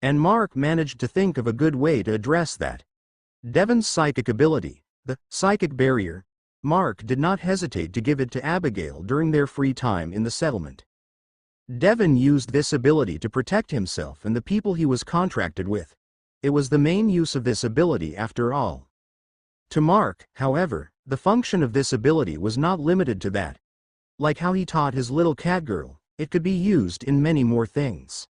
And Mark managed to think of a good way to address that. Devon's psychic ability, the psychic barrier, Mark did not hesitate to give it to Abigail during their free time in the settlement. Devon used this ability to protect himself and the people he was contracted with. It was the main use of this ability after all. To Mark, however, the function of this ability was not limited to that. Like how he taught his little catgirl, it could be used in many more things.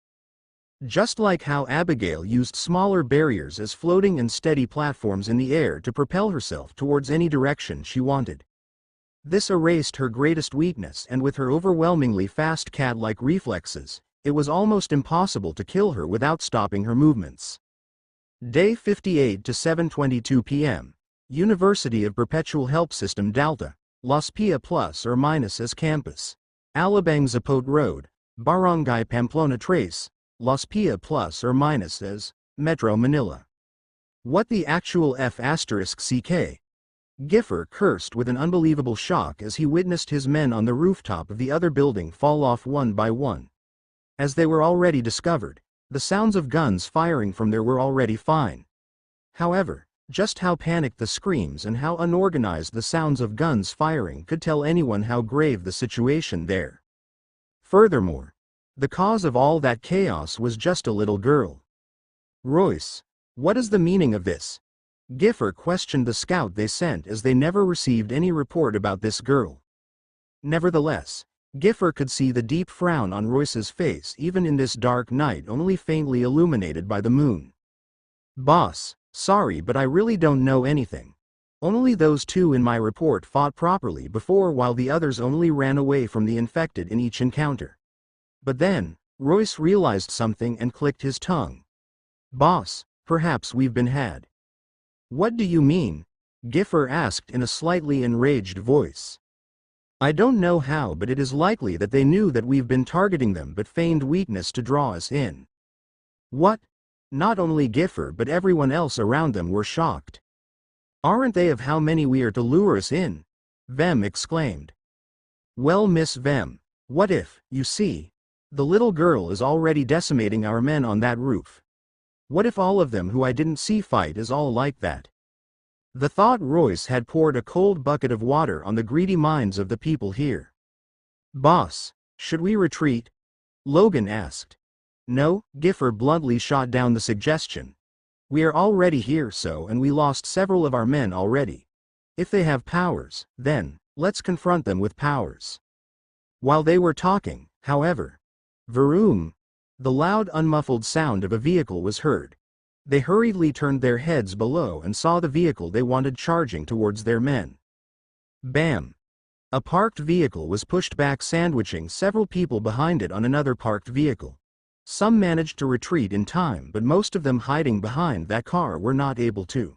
Just like how Abigail used smaller barriers as floating and steady platforms in the air to propel herself towards any direction she wanted. This erased her greatest weakness, and with her overwhelmingly fast cat-like reflexes, it was almost impossible to kill her without stopping her movements. Day 58 to 7:22 p.m. University of Perpetual Help System Delta, Las Pia plus or minus as campus. Alabang Zapote Road, Barangay Pamplona Trace, Las Pia plus or minus as Metro Manila. What the actual F***CK? Giffer cursed with an unbelievable shock as he witnessed his men on the rooftop of the other building fall off one by one. As they were already discovered, the sounds of guns firing from there were already fine. However, just how panicked the screams and how unorganized the sounds of guns firing could tell anyone how grave the situation there. Furthermore, the cause of all that chaos was just a little girl. Royce, what is the meaning of this? Giffer questioned the scout they sent, as they never received any report about this girl. Nevertheless, Giffer could see the deep frown on Royce's face even in this dark night only faintly illuminated by the moon. Boss, sorry, but I really don't know anything. Only those two in my report fought properly before, while the others only ran away from the infected in each encounter. But then, Royce realized something and clicked his tongue. Boss, perhaps we've been had. What do you mean? Giffer asked in a slightly enraged voice. I don't know how, but it is likely that they knew that we've been targeting them but feigned weakness to draw us in. What? Not only Giffer but everyone else around them were shocked. Aren't they of how many we are to lure us in? Vem exclaimed. Well, Miss Vem, what if, you see, the little girl is already decimating our men on that roof? What if all of them who I didn't see fight is all like that? The thought Royce had poured a cold bucket of water on the greedy minds of the people here. Boss, should we retreat? Logan asked. No, Giffer bluntly shot down the suggestion. We are already here, and we lost several of our men already. If they have powers, then, let's confront them with powers. While they were talking, however, vroom, the loud unmuffled sound of a vehicle was heard. They hurriedly turned their heads below and saw the vehicle they wanted charging towards their men. Bam! A parked vehicle was pushed back, sandwiching several people behind it on another parked vehicle. Some managed to retreat in time, but most of them hiding behind that car were not able to.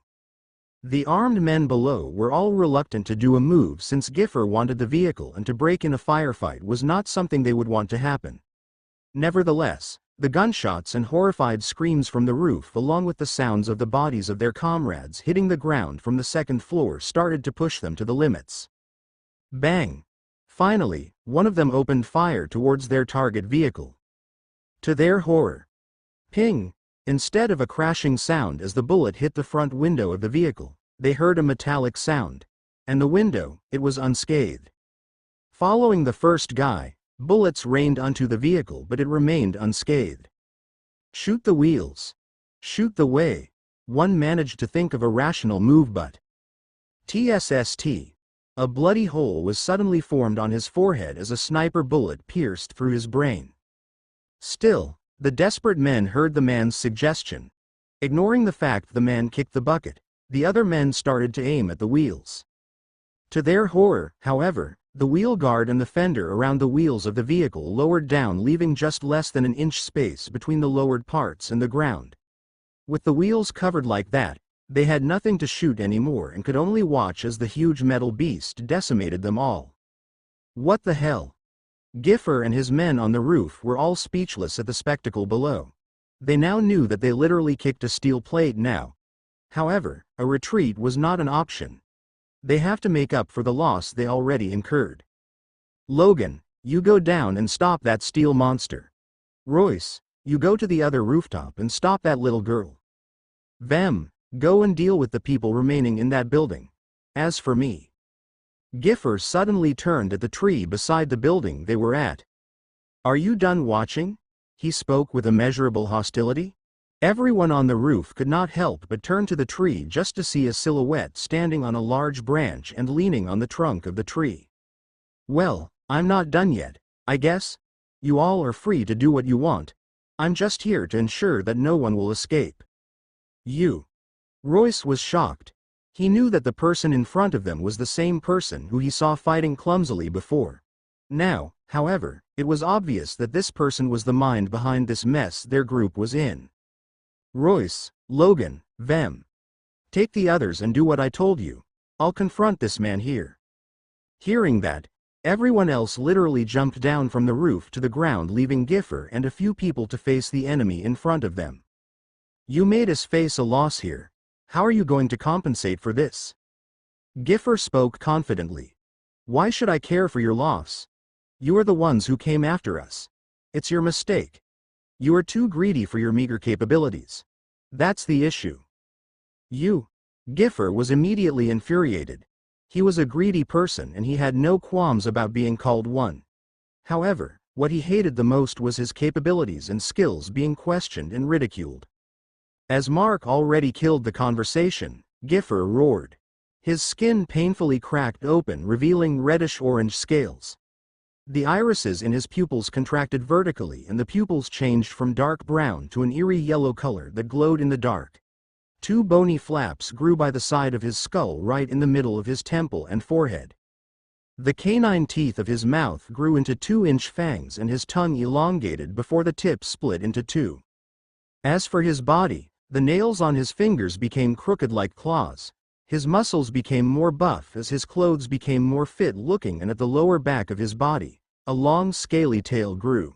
The armed men below were all reluctant to do a move, since Giffer wanted the vehicle, and to break in a firefight was not something they would want to happen. Nevertheless, the gunshots and horrified screams from the roof, along with the sounds of the bodies of their comrades hitting the ground from the second floor, started to push them to the limits. Bang! Finally, one of them opened fire towards their target vehicle. To their horror, ping! Instead of a crashing sound as the bullet hit the front window of the vehicle, they heard a metallic sound. And the window, it was unscathed. Following the first guy, Bullets rained onto the vehicle, but it remained unscathed. Shoot the wheels. Shoot the way. One managed to think of a rational move, but TSST. A bloody hole was suddenly formed on his forehead as a sniper bullet pierced through his brain. Still, the desperate men heard the man's suggestion. Ignoring the fact the man kicked the bucket, the other men started to aim at the wheels. To their horror, however, the wheel guard and the fender around the wheels of the vehicle lowered down, leaving just less than an inch space between the lowered parts and the ground. With the wheels covered like that, they had nothing to shoot anymore and could only watch as the huge metal beast decimated them all. What the hell? Giffer and his men on the roof were all speechless at the spectacle below. They now knew that they literally kicked a steel plate now. However, a retreat was not an option. They have to make up for the loss they already incurred. Logan, you go down and stop that steel monster. Royce, you go to the other rooftop and stop that little girl. Vem, go and deal with the people remaining in that building. As for me. Giffer suddenly turned at the tree beside the building they were at. Are you done watching? He spoke with immeasurable hostility. Everyone on the roof could not help but turn to the tree just to see a silhouette standing on a large branch and leaning on the trunk of the tree. Well, I'm not done yet, I guess. You all are free to do what you want. I'm just here to ensure that no one will escape. You. Royce was shocked. He knew that the person in front of them was the same person who he saw fighting clumsily before. Now, however, it was obvious that this person was the mind behind this mess their group was in. Royce, Logan, Vem. Take the others and do what I told you. I'll confront this man here. Hearing that, everyone else literally jumped down from the roof to the ground, leaving Giffer and a few people to face the enemy in front of them. You made us face a loss here. How are you going to compensate for this? Giffer spoke confidently. Why should I care for your loss? You are the ones who came after us. It's your mistake. You are too greedy for your meager capabilities. That's the issue. You. Giffer was immediately infuriated. He was a greedy person and he had no qualms about being called one. However, what he hated the most was his capabilities and skills being questioned and ridiculed. As Mark already killed the conversation, Giffer roared. His skin painfully cracked open, revealing reddish-orange scales. The irises in his pupils contracted vertically and the pupils changed from dark brown to an eerie yellow color that glowed in the dark. Two bony flaps grew by the side of his skull right in the middle of his temple and forehead. The canine teeth of his mouth grew into 2-inch fangs and his tongue elongated before the tip split into two. As for his body, the nails on his fingers became crooked like claws. His muscles became more buff as his clothes became more fit-looking, and at the lower back of his body, a long scaly tail grew.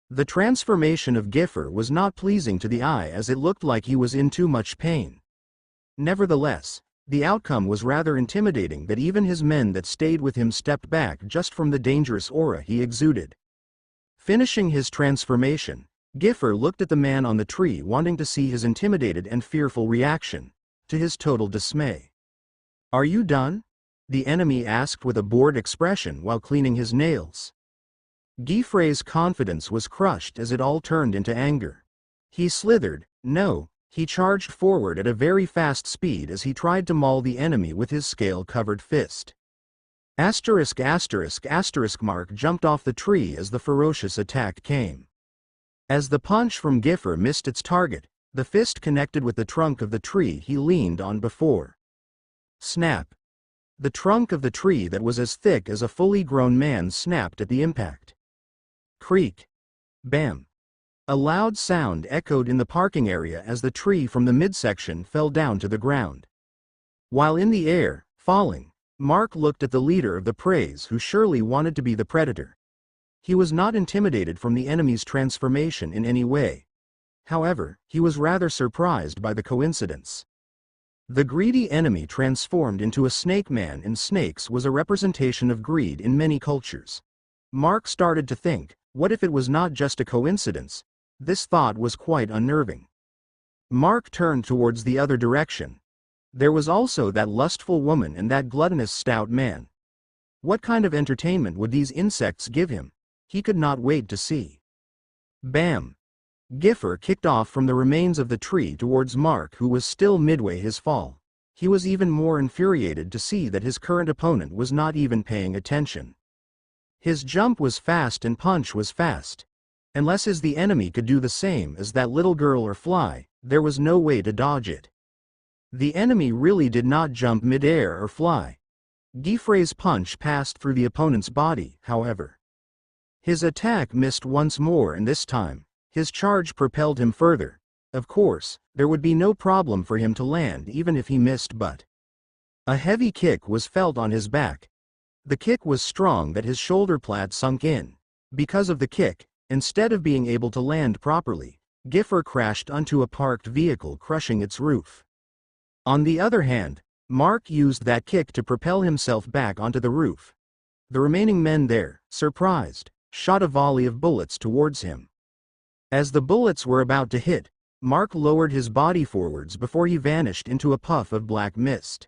The transformation of Giffer was not pleasing to the eye as it looked like he was in too much pain. Nevertheless, the outcome was rather intimidating that even his men that stayed with him stepped back just from the dangerous aura he exuded. Finishing his transformation, Giffer looked at the man on the tree, wanting to see his intimidated and fearful reaction. To his total dismay. Are you done? The enemy asked with a bored expression while cleaning his nails. Giffrey's confidence was crushed as it all turned into anger. He slithered. No, he charged forward at a very fast speed as he tried to maul the enemy with his scale-covered fist. Mark jumped off the tree as the ferocious attack came. As the punch from Giffer missed its target, the fist connected with the trunk of the tree he leaned on before. Snap! The trunk of the tree that was as thick as a fully grown man snapped at the impact. Creak! Bam! A loud sound echoed in the parking area as the tree from the midsection fell down to the ground. While in the air, falling, Mark looked at the leader of the Preys, who surely wanted to be the predator. He was not intimidated from the enemy's transformation in any way. However, he was rather surprised by the coincidence. The greedy enemy transformed into a snake man, and snakes was a representation of greed in many cultures. Mark started to think, what if it was not just a coincidence? This thought was quite unnerving. Mark turned towards the other direction. There was also that lustful woman and that gluttonous stout man. What kind of entertainment would these insects give him? He could not wait to see. Bam! Giffer kicked off from the remains of the tree towards Mark, who was still midway his fall. He was even more infuriated to see that his current opponent was not even paying attention. His jump was fast and punch was fast. Unless the enemy could do the same as that little girl or fly, there was no way to dodge it. The enemy really did not jump mid-air or fly. Giffre's punch passed through the opponent's body, however. His attack missed once more, and this time, his charge propelled him further. Of course, there would be no problem for him to land even if he missed, but a heavy kick was felt on his back. The kick was strong that his shoulder pad sunk in. Because of the kick, instead of being able to land properly, Giffer crashed onto a parked vehicle, crushing its roof. On the other hand, Mark used that kick to propel himself back onto the roof. The remaining men there, surprised, shot a volley of bullets towards him. As the bullets were about to hit, Mark lowered his body forwards before he vanished into a puff of black mist.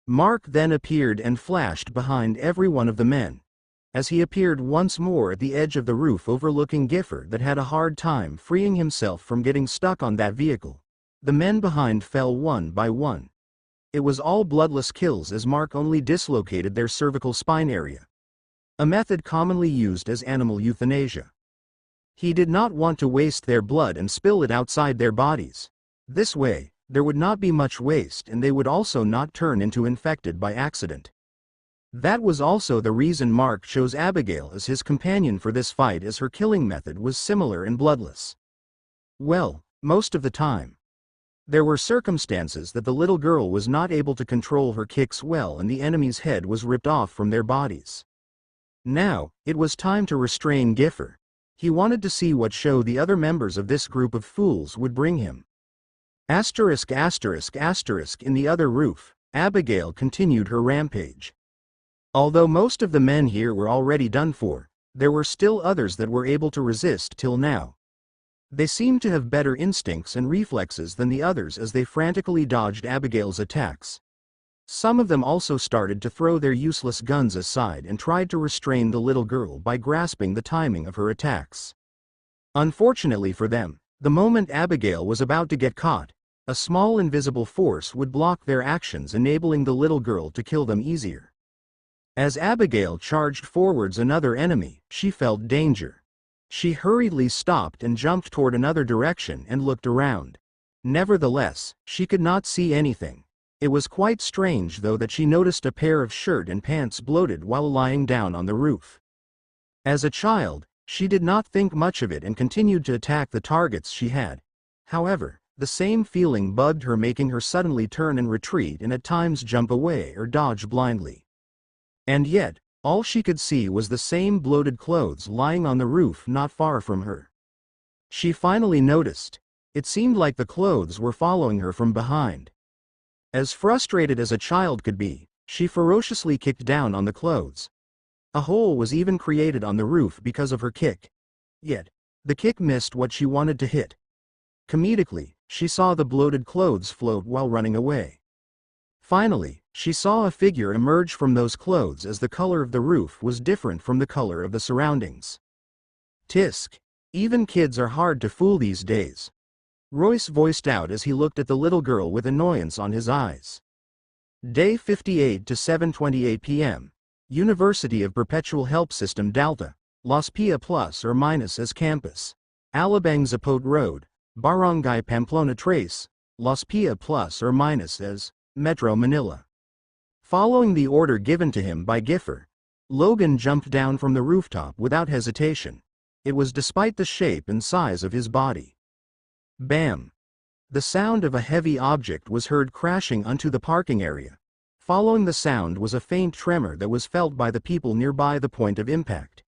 Mark then appeared and flashed behind every one of the men. As he appeared once more at the edge of the roof overlooking Giffer that had a hard time freeing himself from getting stuck on that vehicle, the men behind fell one by one. It was all bloodless kills as Mark only dislocated their cervical spine area, a method commonly used as animal euthanasia. He did not want to waste their blood and spill it outside their bodies. This way, there would not be much waste and they would also not turn into infected by accident. That was also the reason Mark chose Abigail as his companion for this fight, as her killing method was similar and bloodless. Well, most of the time. There were circumstances that the little girl was not able to control her kicks well and the enemy's head was ripped off from their bodies. Now, it was time to restrain Giffer. He wanted to see what show the other members of this group of fools would bring him. In the other roof, Abigail continued her rampage. Although most of the men here were already done for, there were still others that were able to resist till now. They seemed to have better instincts and reflexes than the others as they frantically dodged Abigail's attacks. Some of them also started to throw their useless guns aside and tried to restrain the little girl by grasping the timing of her attacks. Unfortunately for them, the moment Abigail was about to get caught, a small invisible force would block their actions, enabling the little girl to kill them easier. As Abigail charged forwards another enemy, she felt danger. She hurriedly stopped and jumped toward another direction and looked around. Nevertheless, she could not see anything. It was quite strange though that she noticed a pair of shirt and pants bloated while lying down on the roof. As a child, she did not think much of it and continued to attack the targets she had. However, the same feeling bugged her, making her suddenly turn and retreat and at times jump away or dodge blindly. And yet, all she could see was the same bloated clothes lying on the roof not far from her. She finally noticed. It seemed like the clothes were following her from behind. As frustrated as a child could be, she ferociously kicked down on the clothes. A hole was even created on the roof because of her kick. Yet, the kick missed what she wanted to hit. Comedically, she saw the bloated clothes float while running away. Finally, she saw a figure emerge from those clothes as the color of the roof was different from the color of the surroundings. Tisk. Even kids are hard to fool these days. Royce voiced out as he looked at the little girl with annoyance on his eyes. Day 58 to 7:28 p.m. University of Perpetual Help System Delta, Las Pia plus or minus as campus. Alabang Zapote Road, Barangay Pamplona Trace, Las Pia plus or minus as Metro Manila. Following the order given to him by Giffer, Logan jumped down from the rooftop without hesitation. It was despite the shape and size of his body. Bam! The sound of a heavy object was heard crashing onto the parking area. Following the sound was a faint tremor that was felt by the people nearby the point of impact.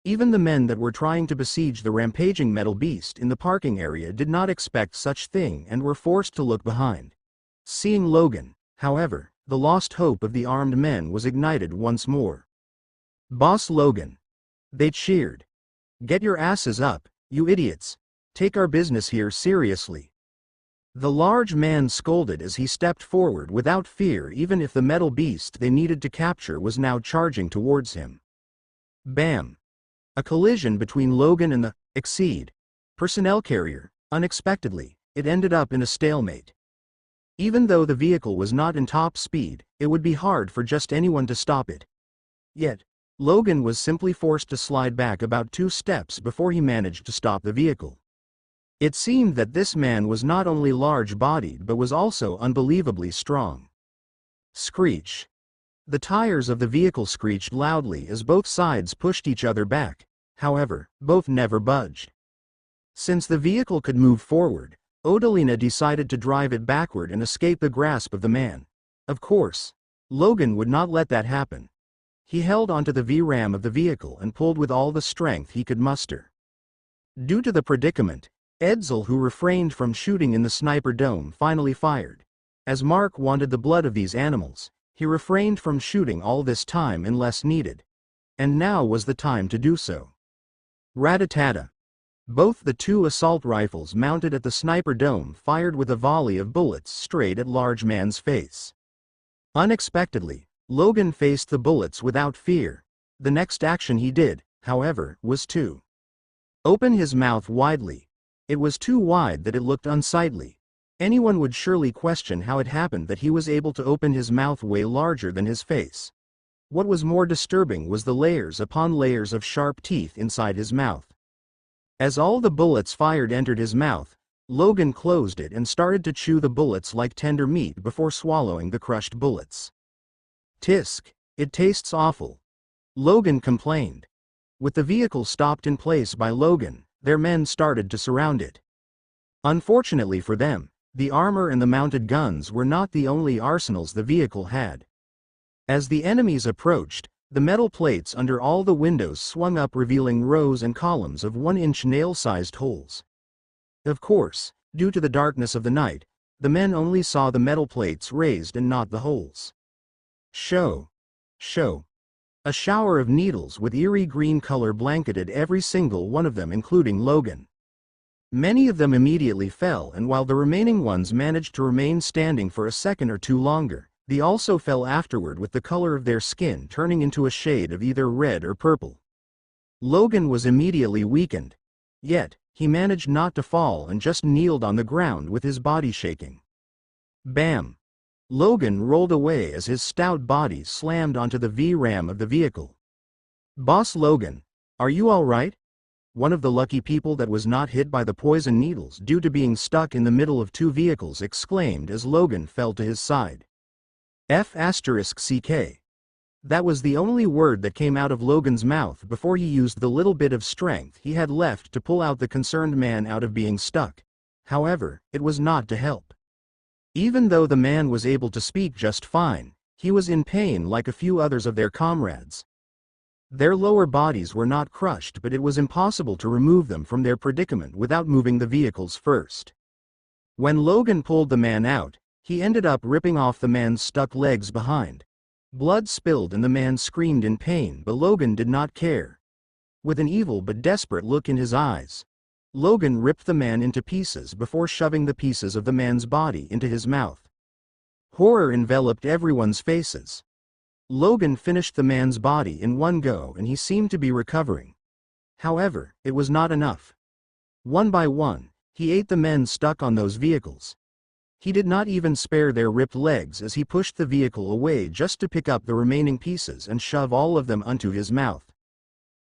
Even the men that were trying to besiege the rampaging metal beast in the parking area did not expect such thing and were forced to look behind. Seeing Logan, however, the lost hope of the armed men was ignited once more. "Boss Logan!" They cheered. "Get your asses up, you idiots! Take our business here seriously." The large man scolded as he stepped forward without fear, even if the metal beast they needed to capture was now charging towards him. Bam! A collision between Logan and the Exceed personnel carrier. Unexpectedly, it ended up in a stalemate. Even though the vehicle was not in top speed, it would be hard for just anyone to stop it. Yet, Logan was simply forced to slide back about 2 steps before he managed to stop the vehicle. It seemed that this man was not only large-bodied but was also unbelievably strong. Screech. The tires of the vehicle screeched loudly as both sides pushed each other back. However, both never budged. Since the vehicle could move forward, Odalina decided to drive it backward and escape the grasp of the man. Of course, Logan would not let that happen. He held onto the VRAM of the vehicle and pulled with all the strength he could muster. Due to the predicament, Edsel, who refrained from shooting in the sniper dome, finally fired. As Mark wanted the blood of these animals, he refrained from shooting all this time unless needed. And now was the time to do so. Rat-a-tat-ta. Both the 2 assault rifles mounted at the sniper dome fired with a volley of bullets straight at large man's face. Unexpectedly, Logan faced the bullets without fear. The next action he did, however, was to open his mouth widely. It was too wide that it looked unsightly. Anyone would surely question how it happened that he was able to open his mouth way larger than his face. What was more disturbing was the layers upon layers of sharp teeth inside his mouth. As all the bullets fired entered his mouth, Logan closed it and started to chew the bullets like tender meat before swallowing the crushed bullets. Tisk, it tastes awful, Logan complained. With the vehicle stopped in place by Logan, their men started to surround it. Unfortunately for them, the armor and the mounted guns were not the only arsenals the vehicle had. As the enemies approached, the metal plates under all the windows swung up, revealing rows and columns of 1-inch nail-sized holes. Of course, due to the darkness of the night, the men only saw the metal plates raised and not the holes. Show. A shower of needles with eerie green color blanketed every single one of them, including Logan. Many of them immediately fell, and while the remaining ones managed to remain standing for a second or two longer, they also fell afterward, with the color of their skin turning into a shade of either red or purple. Logan was immediately weakened. Yet, he managed not to fall and just kneeled on the ground with his body shaking. Bam! Logan rolled away as his stout body slammed onto the VRAM of the vehicle. Boss Logan, are you all right? One of the lucky people that was not hit by the poison needles due to being stuck in the middle of 2 vehicles exclaimed as Logan fell to his side. F***ck. That was the only word that came out of Logan's mouth before he used the little bit of strength he had left to pull out the concerned man out of being stuck. However, it was not to help. Even though the man was able to speak just fine, he was in pain like a few others of their comrades. Their lower bodies were not crushed, but it was impossible to remove them from their predicament without moving the vehicles first. When Logan pulled the man out, he ended up ripping off the man's stuck legs behind. Blood spilled and the man screamed in pain, but Logan did not care. With an evil but desperate look in his eyes, Logan ripped the man into pieces before shoving the pieces of the man's body into his mouth. Horror enveloped everyone's faces. Logan finished the man's body in one go and he seemed to be recovering. However, it was not enough. One by one, he ate the men stuck on those vehicles. He did not even spare their ripped legs as he pushed the vehicle away just to pick up the remaining pieces and shove all of them onto his mouth.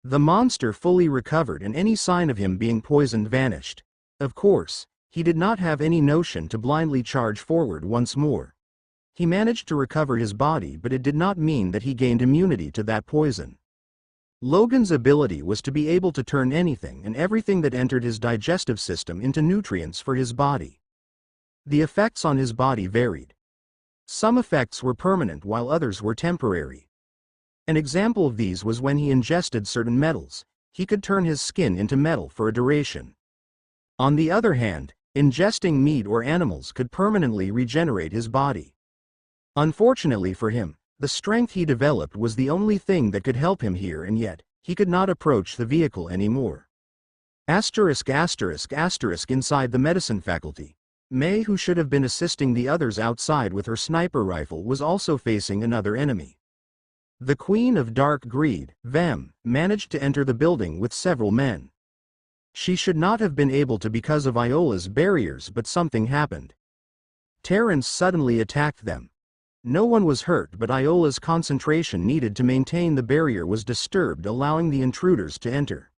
The monster fully recovered and any sign of him being poisoned vanished. Of course, he did not have any notion to blindly charge forward once more. He managed to recover his body, but it did not mean that he gained immunity to that poison. Logan's ability was to be able to turn anything and everything that entered his digestive system into nutrients for his body. The effects on his body varied. Some effects were permanent while others were temporary. An example of these was when he ingested certain metals, he could turn his skin into metal for a duration. On the other hand, ingesting meat or animals could permanently regenerate his body. Unfortunately for him, the strength he developed was the only thing that could help him here, and yet, he could not approach the vehicle anymore. Inside the medicine faculty, May, who should have been assisting the others outside with her sniper rifle, was also facing another enemy. The Queen of Dark Greed, Vem, managed to enter the building with several men. She should not have been able to because of Iola's barriers, but something happened. Terrence suddenly attacked them. No one was hurt, but Iola's concentration needed to maintain the barrier was disturbed, allowing the intruders to enter.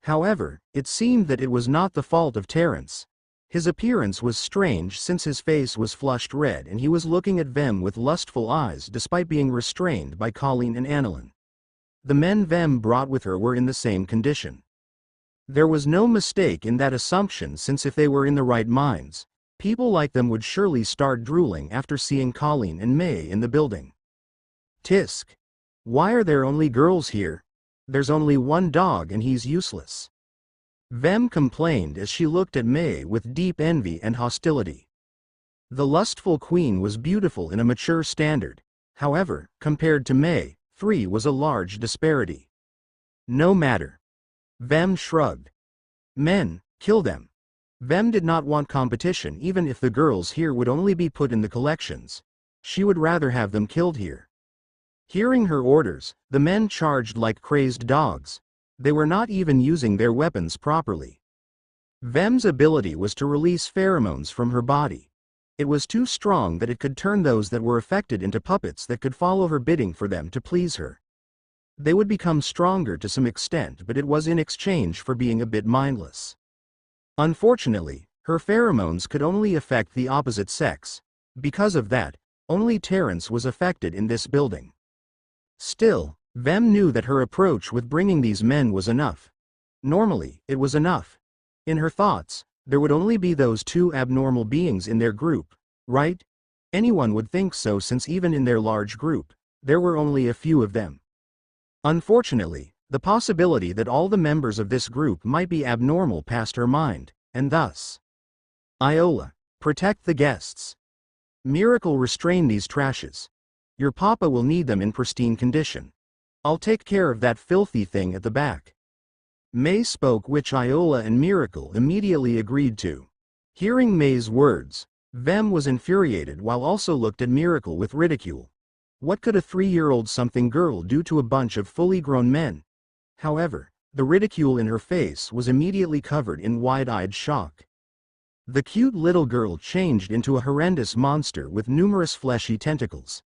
However, it seemed that it was not the fault of Terrence. His appearance was strange since his face was flushed red and he was looking at Vem with lustful eyes despite being restrained by Colleen and Annalyn. The men Vem brought with her were in the same condition. There was no mistake in that assumption, since if they were in the right minds, people like them would surely start drooling after seeing Colleen and May in the building. Tisk. Why are there only girls here? There's only one dog and he's useless. Vem complained as she looked at May with deep envy and hostility. The lustful queen was beautiful in a mature standard. However, compared to May, 3 was a large disparity. No matter. Vem shrugged. Men, kill them. Vem did not want competition even if the girls here would only be put in the collections. She would rather have them killed here. Hearing her orders, the men charged like crazed dogs. They were not even using their weapons properly. Vem's ability was to release pheromones from her body. It was too strong that it could turn those that were affected into puppets that could follow her bidding for them to please her. They would become stronger to some extent, but it was in exchange for being a bit mindless. Unfortunately, her pheromones could only affect the opposite sex. Because of that, only Terrence was affected in this building. Still, Vem knew that her approach with bringing these men was enough. Normally, it was enough. In her thoughts, there would only be those 2 abnormal beings in their group, right? Anyone would think so, since even in their large group, there were only a few of them. Unfortunately, the possibility that all the members of this group might be abnormal passed her mind, and thus. Iola, protect the guests. Miracle, restrain these trashes. Your papa will need them in pristine condition. I'll take care of that filthy thing at the back. May spoke, which Iola and Miracle immediately agreed to. Hearing May's words, Vem was infuriated while also looked at Miracle with ridicule. What could a 3-year-old something girl do to a bunch of fully grown men? However, the ridicule in her face was immediately covered in wide-eyed shock. The cute little girl changed into a horrendous monster with numerous fleshy tentacles.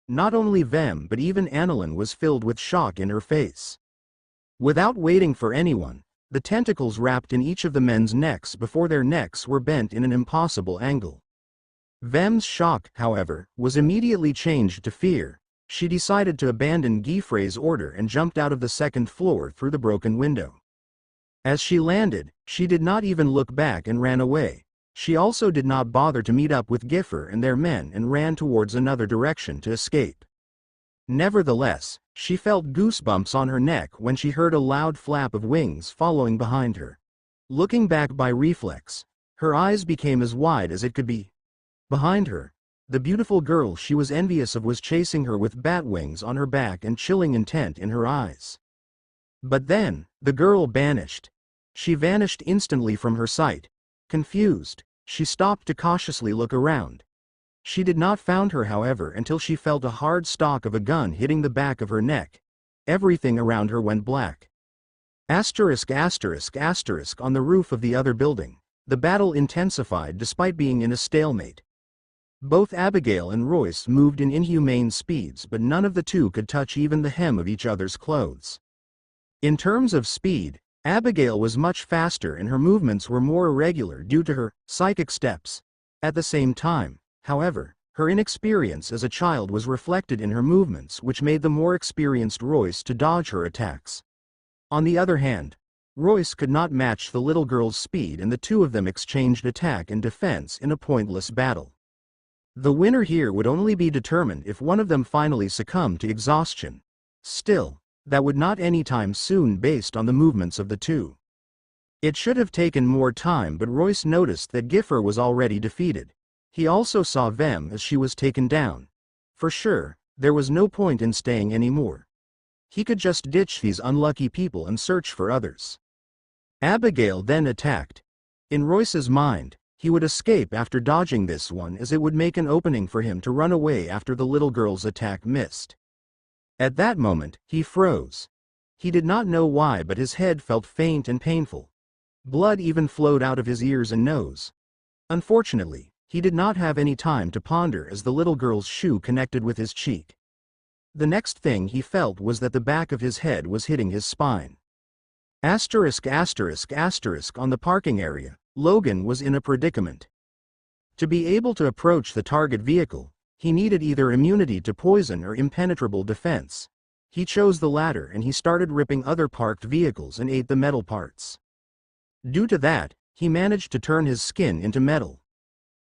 Not only Vem but even Annalyn was filled with shock in her face. Without waiting for anyone, the tentacles wrapped in each of the men's necks before their necks were bent in an impossible angle. Vem's shock, however, was immediately changed to fear. She decided to abandon Gieffre's order and jumped out of the 2nd floor through the broken window. As she landed, she did not even look back and ran away. She also did not bother to meet up with Gieffer and their men and ran towards another direction to escape. Nevertheless, she felt goosebumps on her neck when she heard a loud flap of wings following behind her. Looking back by reflex, her eyes became as wide as it could be. Behind her, the beautiful girl she was envious of was chasing her with bat wings on her back and chilling intent in her eyes. But then, the girl vanished. She vanished instantly from her sight. Confused, she stopped to cautiously look around. She did not find her, however, until she felt a hard stock of a gun hitting the back of her neck. Everything around her went black. Asterisk asterisk asterisk on the roof of the other building. The battle intensified despite being in a stalemate. Both Abigail and Royce moved in inhumane speeds, but none of the 2 could touch even the hem of each other's clothes. In terms of speed, Abigail was much faster and her movements were more irregular due to her psychic steps. At the same time, however, her inexperience as a child was reflected in her movements, which made the more experienced Royce to dodge her attacks. On the other hand, Royce could not match the little girl's speed, and the 2 of them exchanged attack and defense in a pointless battle. The winner here would only be determined if one of them finally succumbed to exhaustion. Still, that would not anytime soon based on the movements of the 2. It should have taken more time, but Royce noticed that Gieffer was already defeated. He also saw Vem as she was taken down. For sure, there was no point in staying anymore. He could just ditch these unlucky people and search for others. Abigail then attacked. In Royce's mind, he would escape after dodging this one, as it would make an opening for him to run away after the little girl's attack missed. At that moment, he froze. He did not know why, but his head felt faint and painful. Blood even flowed out of his ears and nose. Unfortunately, he did not have any time to ponder as the little girl's shoe connected with his cheek. The next thing he felt was that the back of his head was hitting his spine. On the parking area, Logan was in a predicament. To be able to approach the target vehicle, he needed either immunity to poison or impenetrable defense. He chose the latter, and he started ripping other parked vehicles and ate the metal parts. Due to that, he managed to turn his skin into metal.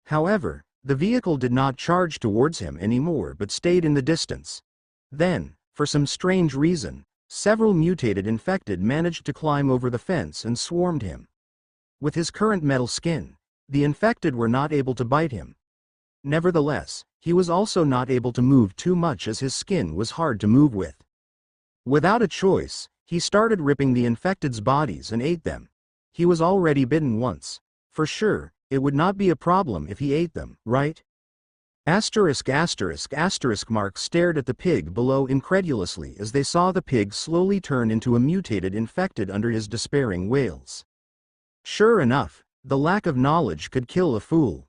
However, the vehicle did not charge towards him anymore but stayed in the distance. Then, for some strange reason, several mutated infected managed to climb over the fence and swarmed him. With his current metal skin, the infected were not able to bite him. Nevertheless, he was also not able to move too much as his skin was hard to move with. Without a choice, he started ripping the infecteds' bodies and ate them. He was already bitten once. For sure, it would not be a problem if he ate them, right? Mark stared at the pig below incredulously as they saw the pig slowly turn into a mutated infected under his despairing wails. Sure enough, the lack of knowledge could kill a fool.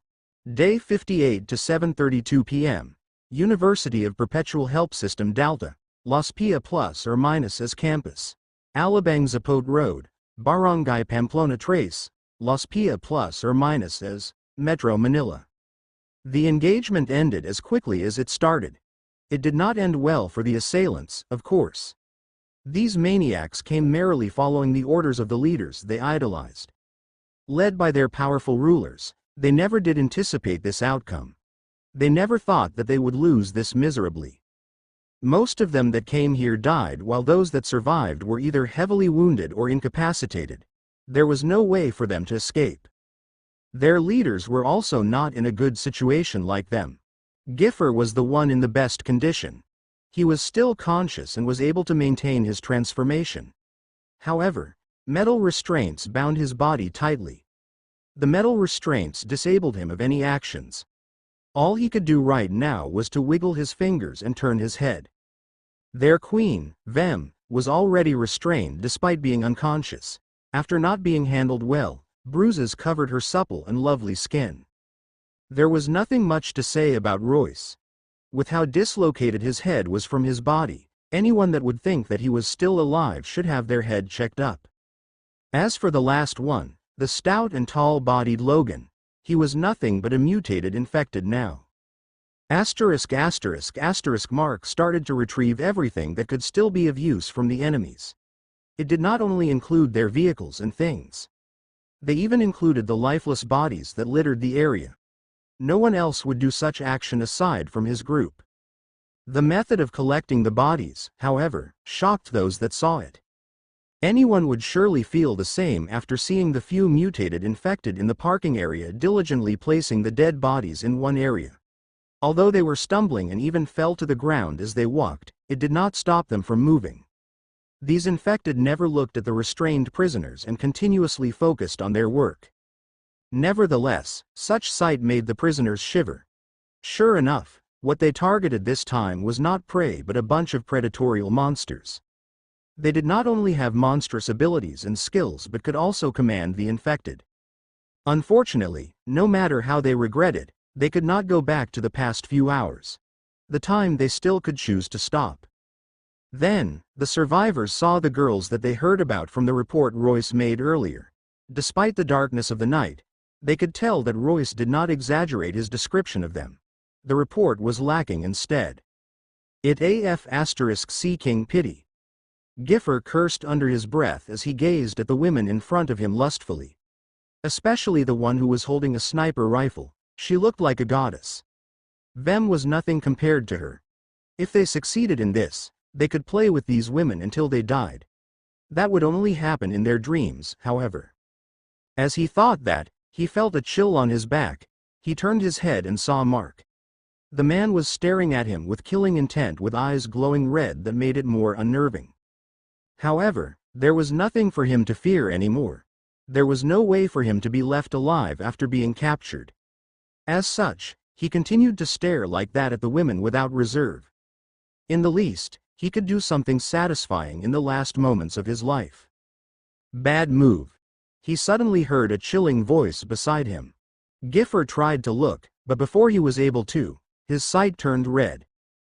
Day 58 to 7:32 p.m. University of Perpetual Help System Delta, Las Pia plus or minus as campus. Alabang Zapote Road, Barangay Pamplona Trace, Las Pia plus or minus as Metro Manila. The engagement ended as quickly as it started. It did not end well for the assailants, of course. These maniacs came merrily following the orders of the leaders they idolized. Led by their powerful rulers, they never did anticipate this outcome. They never thought that they would lose this miserably. Most of them that came here died, while those that survived were either heavily wounded or incapacitated. There was no way for them to escape. Their leaders were also not in a good situation like them. Giffer was the one in the best condition. He was still conscious and was able to maintain his transformation. However, metal restraints bound his body tightly. The metal restraints disabled him of any actions. All he could do right now was to wiggle his fingers and turn his head. Their queen, Vem, was already restrained despite being unconscious. After not being handled well, bruises covered her supple and lovely skin. There was nothing much to say about Royce. With how dislocated his head was from his body, anyone that would think that he was still alive should have their head checked up. As for the last one, the stout and tall-bodied Logan, he was nothing but a mutated infected now. Mark started to retrieve everything that could still be of use from the enemies. It did not only include their vehicles and things. They even included the lifeless bodies that littered the area. No one else would do such action aside from his group. The method of collecting the bodies, however, shocked those that saw it. Anyone would surely feel the same after seeing the few mutated infected in the parking area diligently placing the dead bodies in one area. Although they were stumbling and even fell to the ground as they walked, it did not stop them from moving. These infected never looked at the restrained prisoners and continuously focused on their work. Nevertheless, such sight made the prisoners shiver. Sure enough, what they targeted this time was not prey but a bunch of predatorial monsters. They did not only have monstrous abilities and skills but could also command the infected. Unfortunately, no matter how they regretted, they could not go back to the past few hours. The time they still could choose to stop. Then, the survivors saw the girls that they heard about from the report Royce made earlier. Despite the darkness of the night, they could tell that Royce did not exaggerate his description of them. The report was lacking instead. C King pity. Giffer cursed under his breath as he gazed at the women in front of him lustfully. Especially the one who was holding a sniper rifle. She looked like a goddess. Vem was nothing compared to her. If they succeeded in this, they could play with these women until they died. That would only happen in their dreams, however. As he thought that, he felt a chill on his back. He turned his head and saw Mark. The man was staring at him with killing intent with eyes glowing red that made it more unnerving. However, there was nothing for him to fear anymore. There was no way for him to be left alive after being captured. As such, he continued to stare like that at the women without reserve. In the least, He could do something satisfying in the last moments of his life. Bad move. He suddenly heard a chilling voice beside him. Giffer tried to look, but before he was able to, his sight turned red.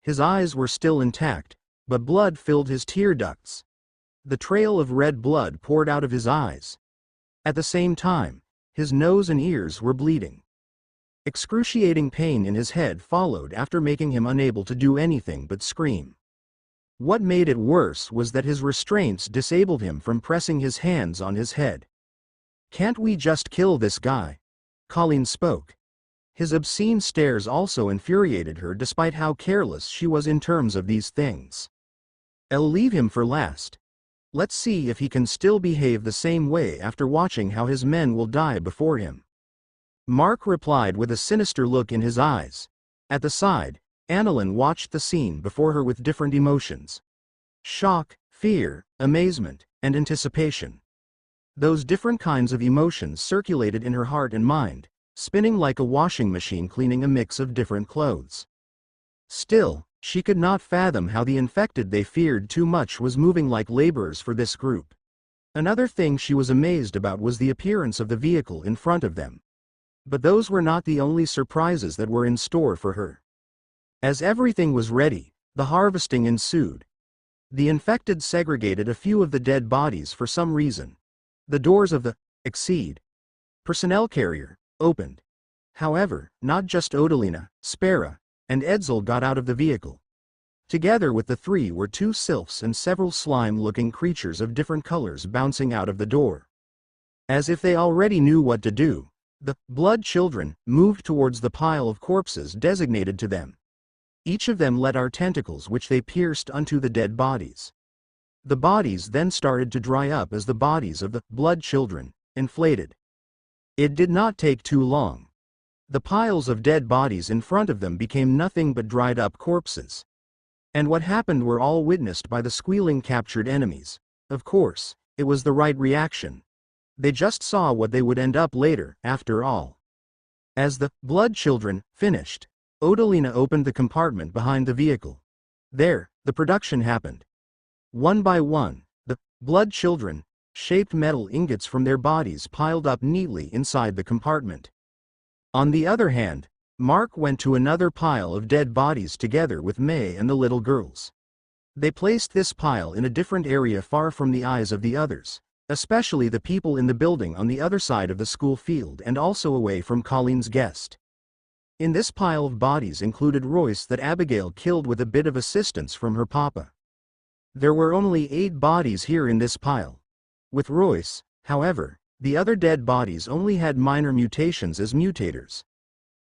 His eyes were still intact, but blood filled his tear ducts. The trail of red blood poured out of his eyes. At the same time, his nose and ears were bleeding. Excruciating pain in his head followed after making him unable to do anything but scream. What made it worse was that his restraints disabled him from pressing his hands on his head. "Can't we just kill this guy?" Colleen spoke. His obscene stares also infuriated her despite how careless she was in terms of these things. "I'll leave him for last. Let's see if he can still behave the same way after watching how his men will die before him." Mark replied with a sinister look in his eyes. At the side, Annalyn watched the scene before her with different emotions. Shock, fear, amazement, and anticipation. Those different kinds of emotions circulated in her heart and mind, spinning like a washing machine cleaning a mix of different clothes. Still, she could not fathom how the infected they feared too much was moving like laborers for this group. Another thing she was amazed about was the appearance of the vehicle in front of them. But those were not the only surprises that were in store for her. As everything was ready, the harvesting ensued. The infected segregated a few of the dead bodies for some reason. The doors of the Exceed personnel carrier opened. However, not just Odalina, Spera, and Edsel got out of the vehicle. Together with the three were two sylphs and several slime-looking creatures of different colors bouncing out of the door. As if they already knew what to do, the blood children moved towards the pile of corpses designated to them. Each of them let out tentacles which they pierced unto the dead bodies. The bodies then started to dry up as the bodies of the blood children inflated. It did not take too long. The piles of dead bodies in front of them became nothing but dried up corpses. And what happened were all witnessed by the squealing captured enemies. Of course, it was the right reaction. They just saw what they would end up later, after all. As the blood children finished, Odalina opened the compartment behind the vehicle. There, the production happened. One by one, the blood children shaped metal ingots from their bodies piled up neatly inside the compartment. On the other hand, Mark went to another pile of dead bodies together with May and the little girls. They placed this pile in a different area far from the eyes of the others, especially the people in the building on the other side of the school field and also away from Colleen's guest. In this pile of bodies included Royce that Abigail killed with a bit of assistance from her papa. There were only 8 bodies here in this pile. With Royce, however, the other dead bodies only had minor mutations as mutators.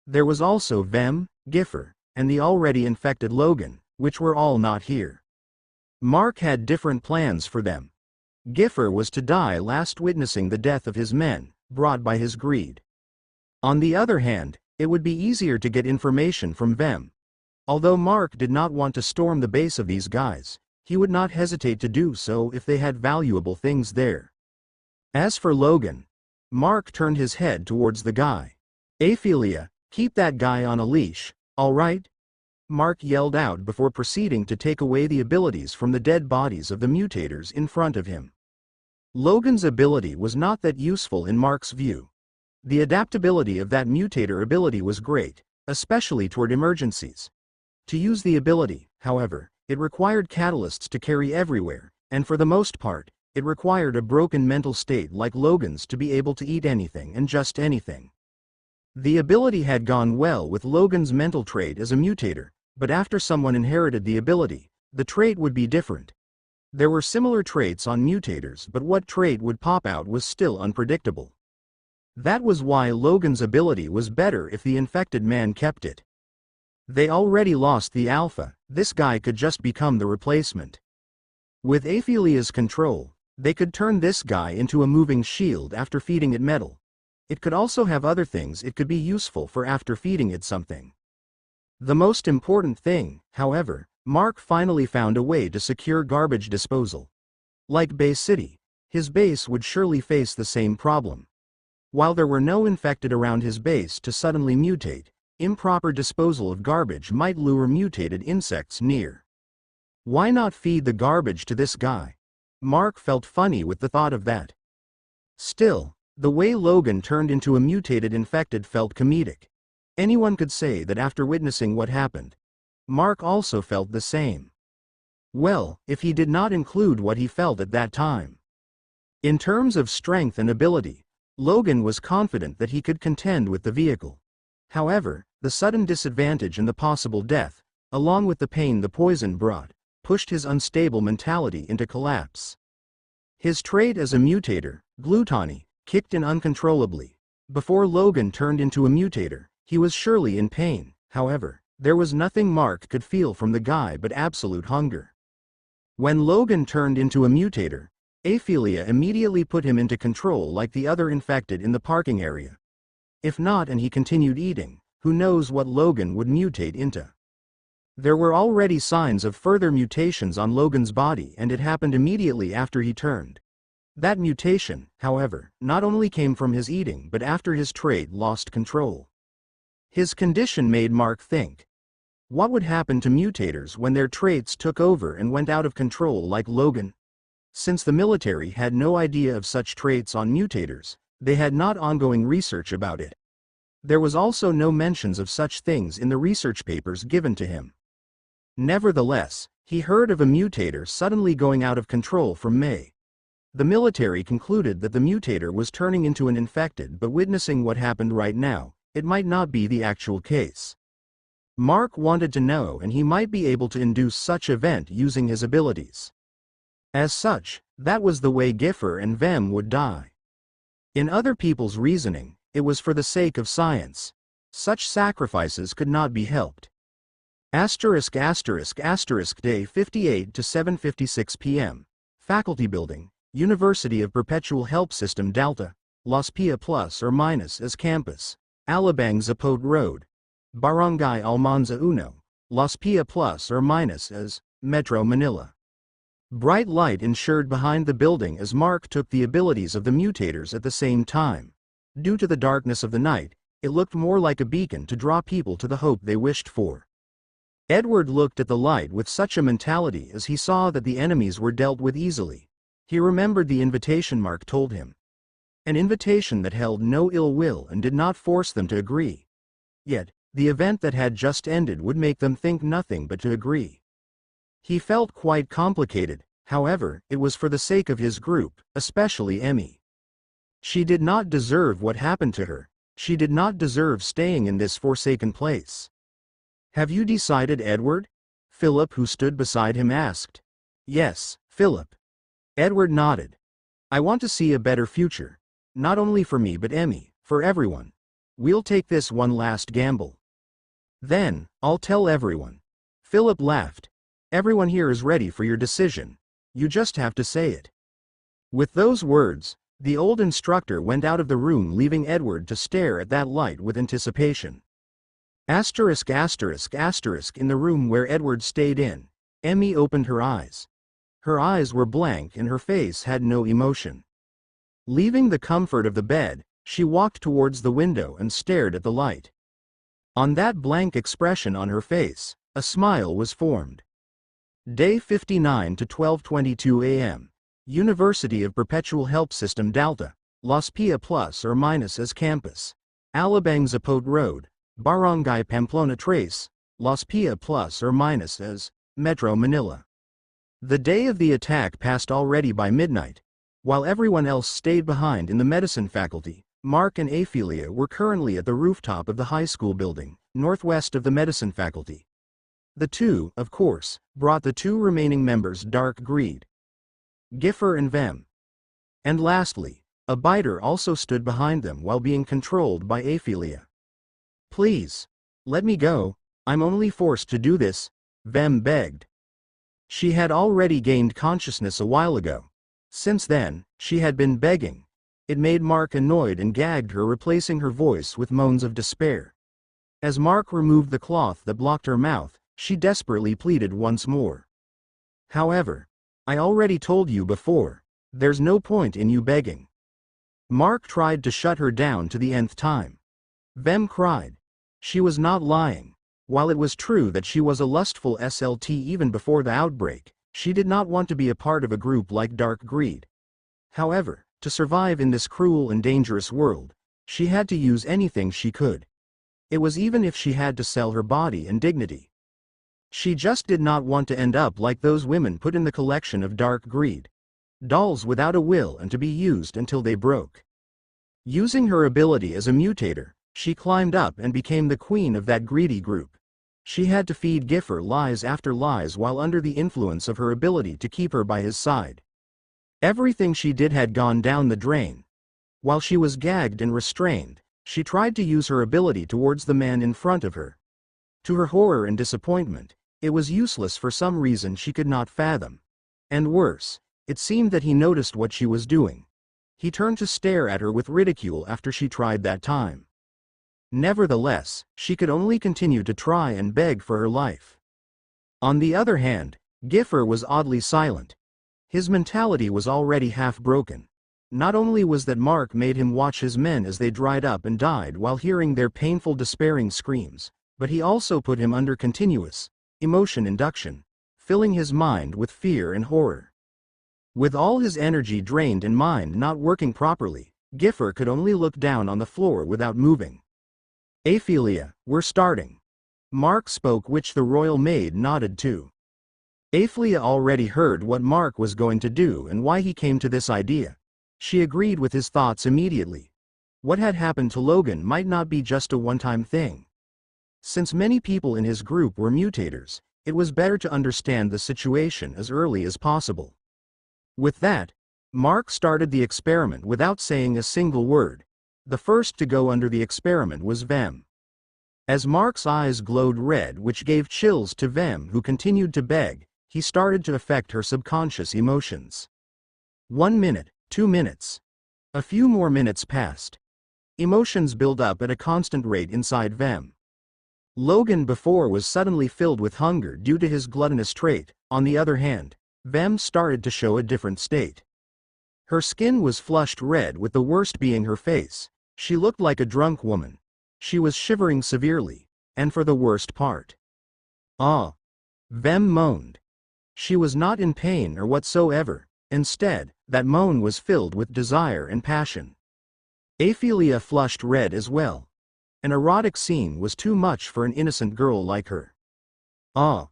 There was also Vem, Giffer, and the already infected Logan, which were all not here. Mark had different plans for them. Giffer was to die last witnessing the death of his men, brought by his greed. On the other hand, it would be easier to get information from Vem. Although Mark did not want to storm the base of these guys, he would not hesitate to do so if they had valuable things there. As for Logan, Mark turned his head towards the guy. "Aphelia, keep that guy on a leash, all right?" Mark yelled out before proceeding to take away the abilities from the dead bodies of the mutators in front of him. Logan's ability was not that useful in Mark's view. The adaptability of that mutator ability was great, especially toward emergencies. To use the ability, however, it required catalysts to carry everywhere, and for the most part, it required a broken mental state like Logan's to be able to eat anything and just anything. The ability had gone well with Logan's mental trait as a mutator, but after someone inherited the ability, the trait would be different. There were similar traits on mutators, but what trait would pop out was still unpredictable. That was why Logan's ability was better if the infected man kept it. They already lost the alpha, this guy could just become the replacement. With Aphelia's control, they could turn this guy into a moving shield after feeding it metal. It could also have other things it could be useful for after feeding it something. The most important thing, however, Mark finally found a way to secure garbage disposal. Like Bay City, his base would surely face the same problem. While there were no infected around his base to suddenly mutate, improper disposal of garbage might lure mutated insects near. Why not feed the garbage to this guy? Mark felt funny with the thought of that. Still, the way Logan turned into a mutated infected felt comedic. Anyone could say that after witnessing what happened. Mark also felt the same. Well, if he did not include what he felt at that time. In terms of strength and ability, Logan was confident that he could contend with the vehicle. However, the sudden disadvantage and the possible death, along with the pain the poison brought, pushed his unstable mentality into collapse. His trait as a mutator, gluttony, kicked in uncontrollably. Before Logan turned into a mutator, he was surely in pain. However, there was nothing Mark could feel from the guy but absolute hunger. When Logan turned into a mutator, Aphelia immediately put him into control like the other infected in the parking area. If not and he continued eating, who knows what Logan would mutate into. There were already signs of further mutations on Logan's body and it happened immediately after he turned. That mutation, however, not only came from his eating but after his trait lost control. His condition made Mark think. What would happen to mutators when their traits took over and went out of control like Logan? Since the military had no idea of such traits on mutators, they had not ongoing research about it. There was also no mentions of such things in the research papers given to him. Nevertheless, he heard of a mutator suddenly going out of control from May. The military concluded that the mutator was turning into an infected, but witnessing what happened right now, it might not be the actual case. Mark wanted to know and he might be able to induce such event using his abilities. As such, that was the way Giffer and Vem would die. In other people's reasoning, it was for the sake of science. Such sacrifices could not be helped. Day 58 to 7:56 p.m. Faculty Building, University of Perpetual Help System Delta, Las Pia plus or minus as campus, Alabang Zapote Road, Barangay Almanza Uno, Las Pia plus or minus as Metro Manila. Bright light ensured behind the building as Mark took the abilities of the mutators at the same time. Due to the darkness of the night, it looked more like a beacon to draw people to the hope they wished for. Edward looked at the light with such a mentality as he saw that the enemies were dealt with easily. He remembered the invitation Mark told him. An invitation that held no ill will and did not force them to agree. Yet, the event that had just ended would make them think nothing but to agree. He felt quite complicated, however, it was for the sake of his group, especially Emmy. She did not deserve what happened to her. She did not deserve staying in this forsaken place. Have you decided, Edward? Philip, who stood beside him, asked. Yes, Philip. Edward nodded. I want to see a better future. Not only for me but Emmy, for everyone. We'll take this one last gamble. Then, I'll tell everyone. Philip laughed. Everyone here is ready for your decision. You just have to say it. With those words, the old instructor went out of the room, leaving Edward to stare at that light with anticipation. In the room where Edward stayed in, Emmy opened her eyes. Her eyes were blank and her face had no emotion. Leaving the comfort of the bed, she walked towards the window and stared at the light. On that blank expression on her face, a smile was formed. Day 59 to 12:22 a.m. University of Perpetual Help System Delta, Las Pia plus or minus as campus, Alabang Zapote Road, Barangay Pamplona Trace, Las Pia plus or minus as Metro Manila. The day of the attack passed already by midnight. While everyone else stayed behind in the medicine faculty, Mark and Aphelia were currently at the rooftop of the high school building, northwest of the medicine faculty. The two, of course, brought the two remaining members Dark Greed, Giffer and Vem. And lastly, a biter also stood behind them while being controlled by Aphelia. Please, let me go, I'm only forced to do this, Vem begged. She had already gained consciousness a while ago. Since then, she had been begging. It made Mark annoyed and gagged her, replacing her voice with moans of despair. As Mark removed the cloth that blocked her mouth, she desperately pleaded once more. However, I already told you before, there's no point in you begging. Mark tried to shut her down to the nth time. Vem cried. She was not lying. While it was true that she was a lustful SLT even before the outbreak, she did not want to be a part of a group like Dark Greed. However, to survive in this cruel and dangerous world, she had to use anything she could. It was even if she had to sell her body and dignity. She just did not want to end up like those women put in the collection of Dark Greed. Dolls without a will and to be used until they broke. Using her ability as a mutator, she climbed up and became the queen of that greedy group. She had to feed Giffer lies after lies while under the influence of her ability to keep her by his side. Everything she did had gone down the drain. While she was gagged and restrained, she tried to use her ability towards the man in front of her. To her horror and disappointment, it was useless for some reason she could not fathom. And worse, it seemed that he noticed what she was doing. He turned to stare at her with ridicule after she tried that time. Nevertheless, she could only continue to try and beg for her life. On the other hand, Giffer was oddly silent. His mentality was already half broken. Not only was that Mark made him watch his men as they dried up and died while hearing their painful despairing screams, but he also put him under continuous emotion induction, filling his mind with fear and horror. With all his energy drained and mind not working properly, Giffer could only look down on the floor without moving. Ophelia, we're starting. Mark spoke, which the royal maid nodded to. Ophelia already heard what Mark was going to do and why he came to this idea. She agreed with his thoughts immediately. What had happened to Logan might not be just a one-time thing. Since many people in his group were mutators, it was better to understand the situation as early as possible. With that, Mark started the experiment without saying a single word. The first to go under the experiment was Vem. As Mark's eyes glowed red, which gave chills to Vem, who continued to beg, he started to affect her subconscious emotions. 1 minute, 2 minutes. A few more minutes passed. Emotions built up at a constant rate inside Vem. Logan before was suddenly filled with hunger due to his gluttonous trait. On the other hand, Vem started to show a different state. Her skin was flushed red, with the worst being her face. She looked like a drunk woman. She was shivering severely, and for the worst part. Ah! Vem moaned. She was not in pain or whatsoever. Instead, that moan was filled with desire and passion. Ophelia flushed red as well. An erotic scene was too much for an innocent girl like her. Ah!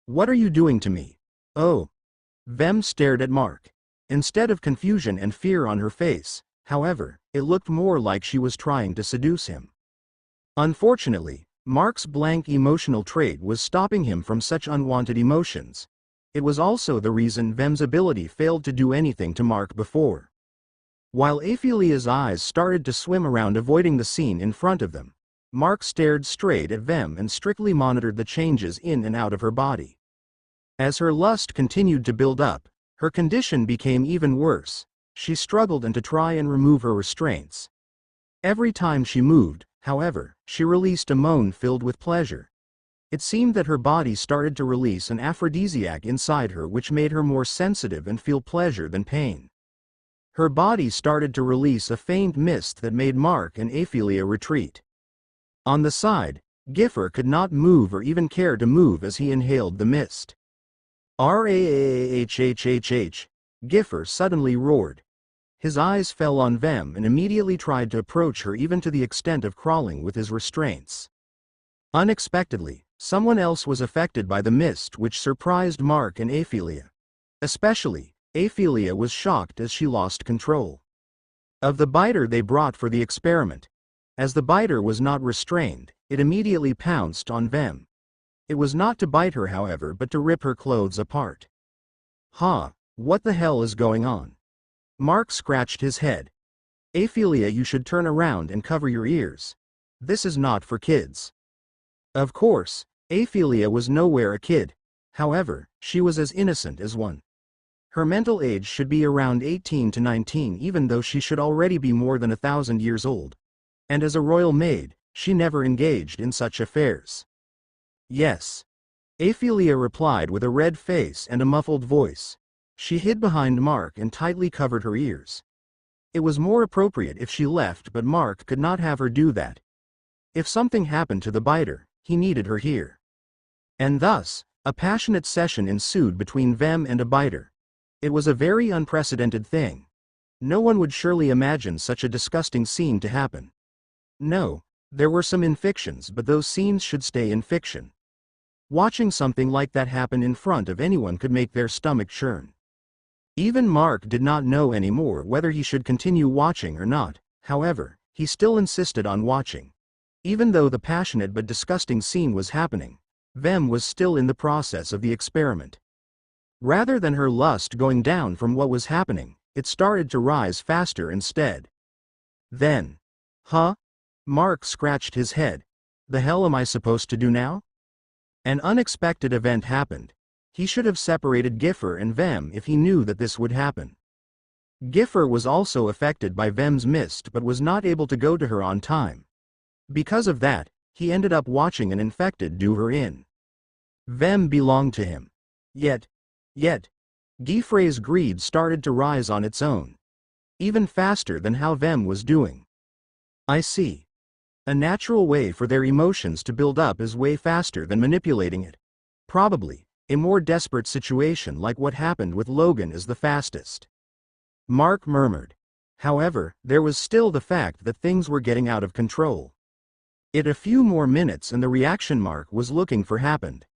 What are you doing to me? Oh! Vem stared at Mark. Instead of confusion and fear on her face, however, it looked more like she was trying to seduce him. Unfortunately, Mark's blank emotional trait was stopping him from such unwanted emotions. It was also the reason Vem's ability failed to do anything to Mark before. While Ophelia's eyes started to swim around avoiding the scene in front of them, Mark stared straight at Vem and strictly monitored the changes in and out of her body. As her lust continued to build up, her condition became even worse. She struggled to try and remove her restraints. Every time she moved, however, she released a moan filled with pleasure. It seemed that her body started to release an aphrodisiac inside her, which made her more sensitive and feel pleasure than pain. Her body started to release a faint mist that made Mark and Ophelia retreat. On the side, Giffer could not move or even care to move as he inhaled the mist. "Rahhhhh!" Giffer suddenly roared. His eyes fell on Vem and immediately tried to approach her, even to the extent of crawling with his restraints. Unexpectedly, someone else was affected by the mist, which surprised Mark and Ophelia. Especially, Ophelia was shocked as she lost control of the biter they brought for the experiment. As the biter was not restrained, it immediately pounced on Vem. It was not to bite her, however, but to rip her clothes apart. "Huh, what the hell is going on?" Mark scratched his head. "Ophelia, you should turn around and cover your ears. This is not for kids." Of course, Ophelia was nowhere a kid. However, she was as innocent as one. Her mental age should be around 18 to 19, even though she should already be more than 1,000 years old. And as a royal maid, she never engaged in such affairs. "Yes." Ophelia replied with a red face and a muffled voice. She hid behind Mark and tightly covered her ears. It was more appropriate if she left, but Mark could not have her do that. If something happened to the biter, he needed her here. And thus, a passionate session ensued between Vem and a biter. It was a very unprecedented thing. No one would surely imagine such a disgusting scene to happen. No, there were some in fictions, but those scenes should stay in fiction. Watching something like that happen in front of anyone could make their stomach churn. Even Mark did not know anymore whether he should continue watching or not. However, he still insisted on watching. Even though the passionate but disgusting scene was happening, Vem was still in the process of the experiment. Rather than her lust going down from what was happening, it started to rise faster instead. Then, Mark scratched his head. The hell am I supposed to do now? An unexpected event happened. He should have separated Giffer and Vem if he knew that this would happen. Giffer was also affected by Vem's mist but was not able to go to her on time. Because of that, he ended up watching an infected do her in. Vem belonged to him. Yet, Giffer's greed started to rise on its own. Even faster than how Vem was doing. I see. A natural way for their emotions to build up is way faster than manipulating it. Probably, a more desperate situation like what happened with Logan is the fastest. Mark murmured. However, there was still the fact that things were getting out of control. A few more minutes and the reaction Mark was looking for happened.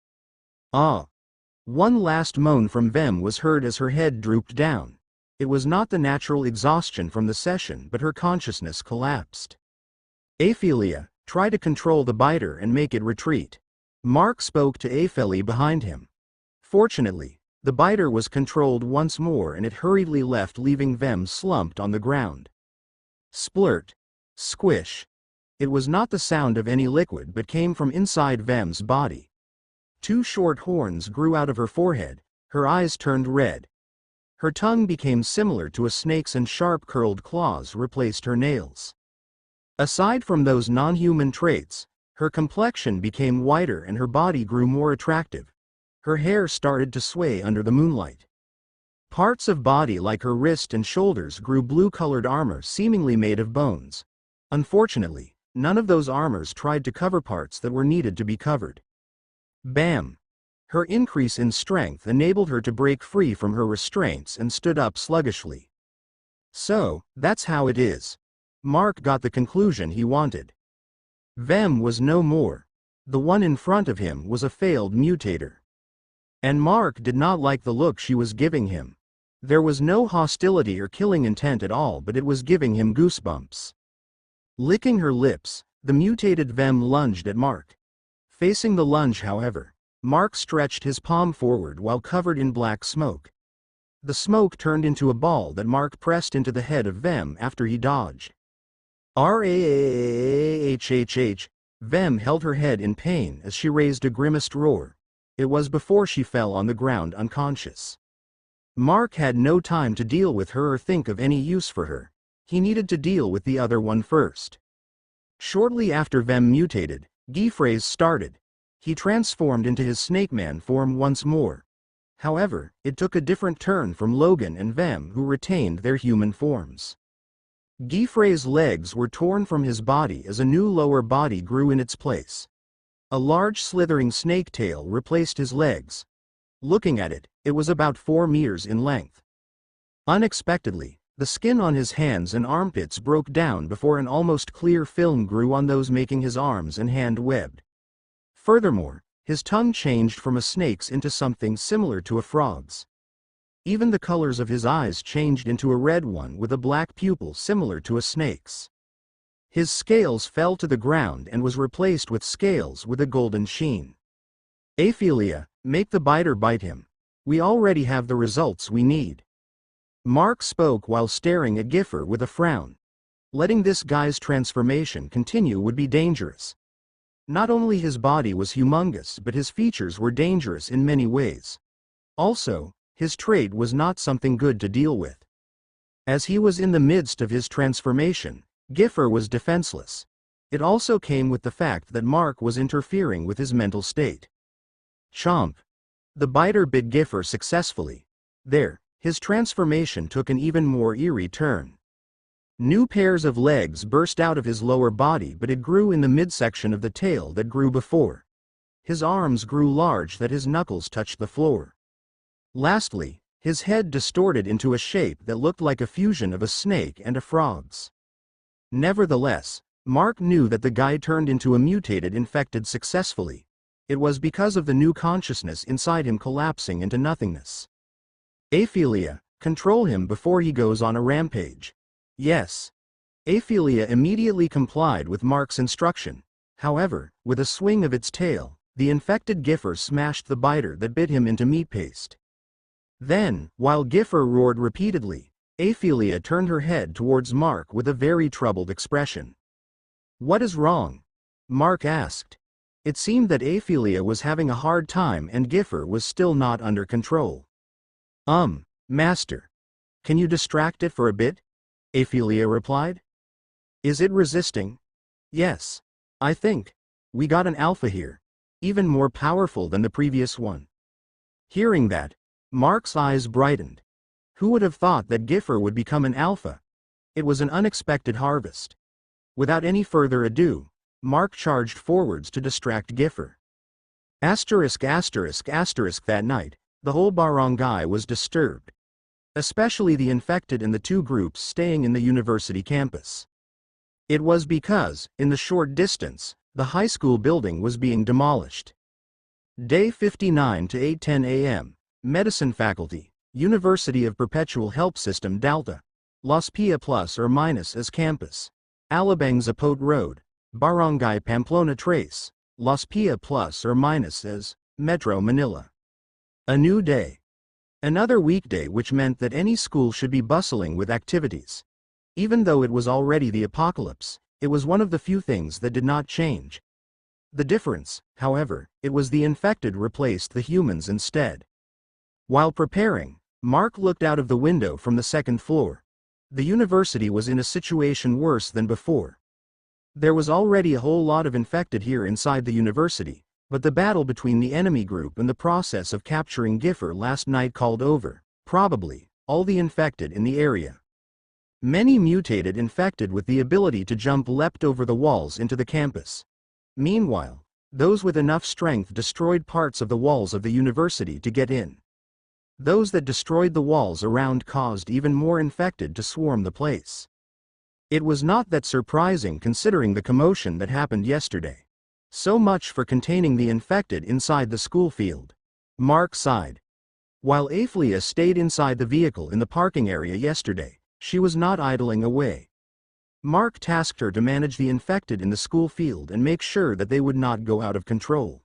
One last moan from Vem was heard as her head drooped down. It was not the natural exhaustion from the session, but her consciousness collapsed. Ophelia, try to control the biter and make it retreat. Mark spoke to Ophelia behind him. Fortunately, the biter was controlled once more and it hurriedly left, leaving Vem slumped on the ground. Splurt. Squish. It was not the sound of any liquid but came from inside Vem's body. Two short horns grew out of her forehead, her eyes turned red. Her tongue became similar to a snake's and sharp curled claws replaced her nails. Aside from those non-human traits, her complexion became whiter and her body grew more attractive. Her hair started to sway under the moonlight. Parts of body like her wrist and shoulders grew blue-colored armor seemingly made of bones. Unfortunately, none of those armors tried to cover parts that were needed to be covered. Bam! Her increase in strength enabled her to break free from her restraints and stood up sluggishly. So, that's how it is. Mark got the conclusion he wanted. Vem was no more. The one in front of him was a failed mutator. And Mark did not like the look she was giving him. There was no hostility or killing intent at all, but it was giving him goosebumps. Licking her lips, the mutated Vem lunged at Mark. Facing the lunge, however, Mark stretched his palm forward while covered in black smoke. The smoke turned into a ball that Mark pressed into the head of Vem after he dodged. R-A-H-H-H. Vem held her head in pain as she raised a grimaced roar. It was before she fell on the ground unconscious. Mark had no time to deal with her or think of any use for her. He needed to deal with the other one first. Shortly after Vem mutated, Giffer started. He transformed into his snake man form once more. However, it took a different turn from Logan and Vem, who retained their human forms. Giffer's legs were torn from his body as a new lower body grew in its place. A large slithering snake tail replaced his legs. Looking at it, it was about 4 meters in length. Unexpectedly, the skin on his hands and armpits broke down before an almost clear film grew on those, making his arms and hand webbed. Furthermore, his tongue changed from a snake's into something similar to a frog's. Even the colors of his eyes changed into a red one with a black pupil similar to a snake's. His scales fell to the ground and was replaced with scales with a golden sheen. Ophelia, make the biter bite him. We already have the results we need. Mark spoke while staring at Giffer with a frown. Letting this guy's transformation continue would be dangerous. Not only his body was humongous, but his features were dangerous in many ways. Also, his trait was not something good to deal with. As he was in the midst of his transformation, Giffer was defenseless. It also came with the fact that Mark was interfering with his mental state. Chomp! The biter bit Giffer successfully. There, his transformation took an even more eerie turn. New pairs of legs burst out of his lower body, but it grew in the midsection of the tail that grew before. His arms grew large that his knuckles touched the floor. Lastly, his head distorted into a shape that looked like a fusion of a snake and a frog's. Nevertheless, Mark knew that the guy turned into a mutated infected successfully. It was because of the new consciousness inside him collapsing into nothingness. Aphelia, control him before he goes on a rampage. Yes. Aphelia immediately complied with Mark's instruction. However, with a swing of its tail, the infected Giffer smashed the biter that bit him into meat paste. Then, while Giffer roared repeatedly, Aphelia turned her head towards Mark with a very troubled expression. "What is wrong?" Mark asked. It seemed that Aphelia was having a hard time and Giffer was still not under control. Master. Can you distract it for a bit?" Aphelia replied. "Is it resisting?" "Yes. I think. We got an alpha here. Even more powerful than the previous one." Hearing that, Mark's eyes brightened. Who would have thought that Giffer would become an alpha? It was an unexpected harvest. Without any further ado, Mark charged forwards to distract Giffer. That night, the whole barangay was disturbed. Especially the infected and the two groups staying in the university campus. It was because, in the short distance, the high school building was being demolished. Day 59 to 8:10 a.m., Medicine Faculty, University of Perpetual Help System Delta, Las Pia plus or minus as campus, Alabang Zapote Road, Barangay Pamplona Trace, Las Pia plus or minus as Metro Manila. A new day. Another weekday, which meant that any school should be bustling with activities. Even though it was already the apocalypse, it was one of the few things that did not change. The difference, however, it was the infected replaced the humans instead. While preparing, Mark looked out of the window from the second floor. The university was in a situation worse than before. There was already a whole lot of infected here inside the university, but the battle between the enemy group and the process of capturing Giffer last night called over, probably, all the infected in the area. Many mutated infected with the ability to jump leapt over the walls into the campus. Meanwhile, those with enough strength destroyed parts of the walls of the university to get in. Those that destroyed the walls around caused even more infected to swarm the place. It was not that surprising considering the commotion that happened yesterday. So much for containing the infected inside the school field. Mark sighed. While Aphelia stayed inside the vehicle in the parking area yesterday, she was not idling away. Mark tasked her to manage the infected in the school field and make sure that they would not go out of control.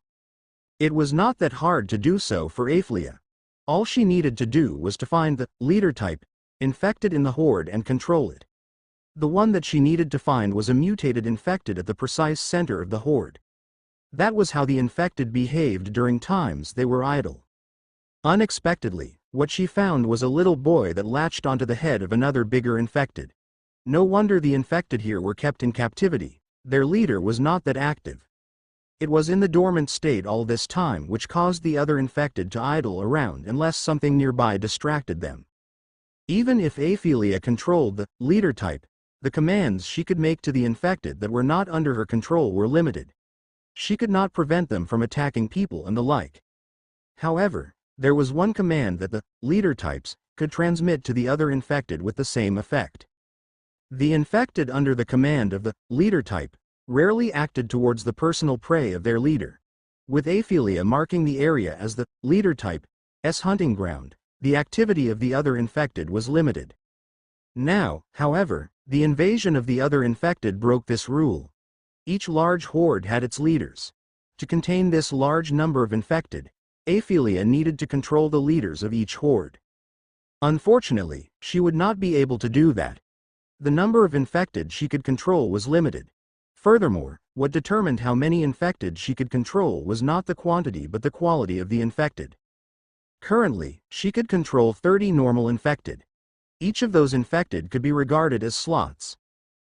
It was not that hard to do so for Aphelia. All she needed to do was to find the leader type infected in the horde and control it. The one that she needed to find was a mutated infected at the precise center of the horde. That was how the infected behaved during times they were idle. Unexpectedly, what she found was a little boy that latched onto the head of another bigger infected. No wonder the infected here were kept in captivity. Their leader was not that active. It was in the dormant state all this time, which caused the other infected to idle around unless something nearby distracted them. Even if Aphelia controlled the leader type, the commands she could make to the infected that were not under her control were limited. She could not prevent them from attacking people and the like. However, there was one command that the leader types could transmit to the other infected with the same effect. The infected under the command of the leader type rarely acted towards the personal prey of their leader. With Aphelia marking the area as the leader type's hunting ground, the activity of the other infected was limited. Now, however, the invasion of the other infected broke this rule. Each large horde had its leaders. To contain this large number of infected, Aphelia needed to control the leaders of each horde. Unfortunately, she would not be able to do that. The number of infected she could control was limited. Furthermore, what determined how many infected she could control was not the quantity but the quality of the infected. Currently, she could control 30 normal infected. Each of those infected could be regarded as slots.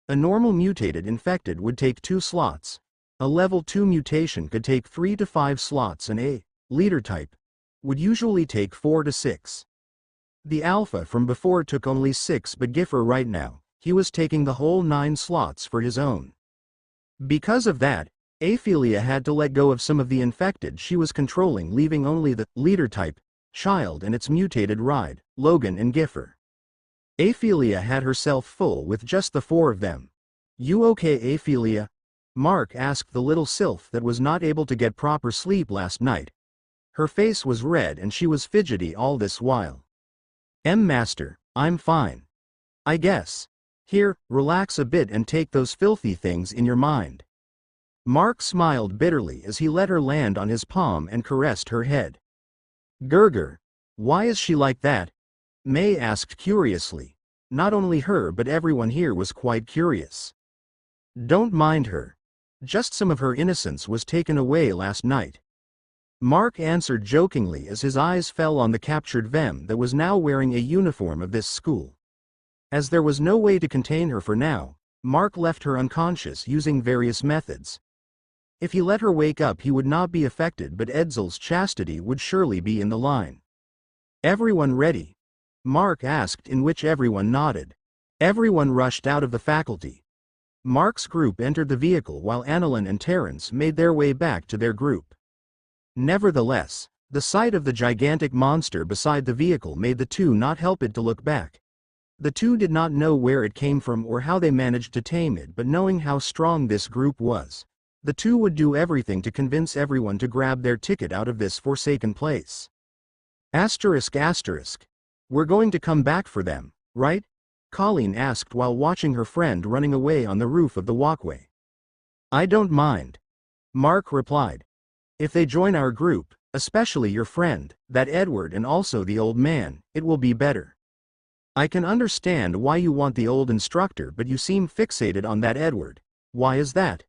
A normal mutated infected would take 2 slots. A level 2 mutation could take 3 to 5 slots and a leader type would usually take 4 to 6. The alpha from before took only 6, but Giffer right now he was taking the whole 9 slots for his own. Because of that, Aphelia had to let go of some of the infected she was controlling, leaving only the leader type, Child, and its mutated ride, Logan and Giffer. Aphelia had herself full with just the 4 of them. "You okay, Aphelia?" Mark asked the little sylph that was not able to get proper sleep last night. Her face was red and she was fidgety all this while. Master, I'm fine. I guess. Here, relax a bit and take those filthy things in your mind." Mark smiled bitterly as he let her land on his palm and caressed her head. "Gurgur, why is she like that?" May asked curiously. Not only her but everyone here was quite curious. "Don't mind her. Just some of her innocence was taken away last night." Mark answered jokingly as his eyes fell on the captured Vem that was now wearing a uniform of this school. As there was no way to contain her for now, Mark left her unconscious using various methods. If he let her wake up he would not be affected, but Edzel's chastity would surely be in the line. "Everyone ready?" Mark asked, in which everyone nodded. Everyone rushed out of the faculty. Mark's group entered the vehicle while Annalyn and Terrence made their way back to their group. Nevertheless, the sight of the gigantic monster beside the vehicle made the two not help it to look back. The two did not know where it came from or how they managed to tame it, but knowing how strong this group was, the two would do everything to convince everyone to grab their ticket out of this forsaken place. ****. We're going to come back for them, right?" Colleen asked while watching her friend running away on the roof of the walkway. "I don't mind," Mark replied. "If they join our group, especially your friend, that Edward, and also the old man, it will be better. I can understand why you want the old instructor, but you seem fixated on that Edward. Why is that?"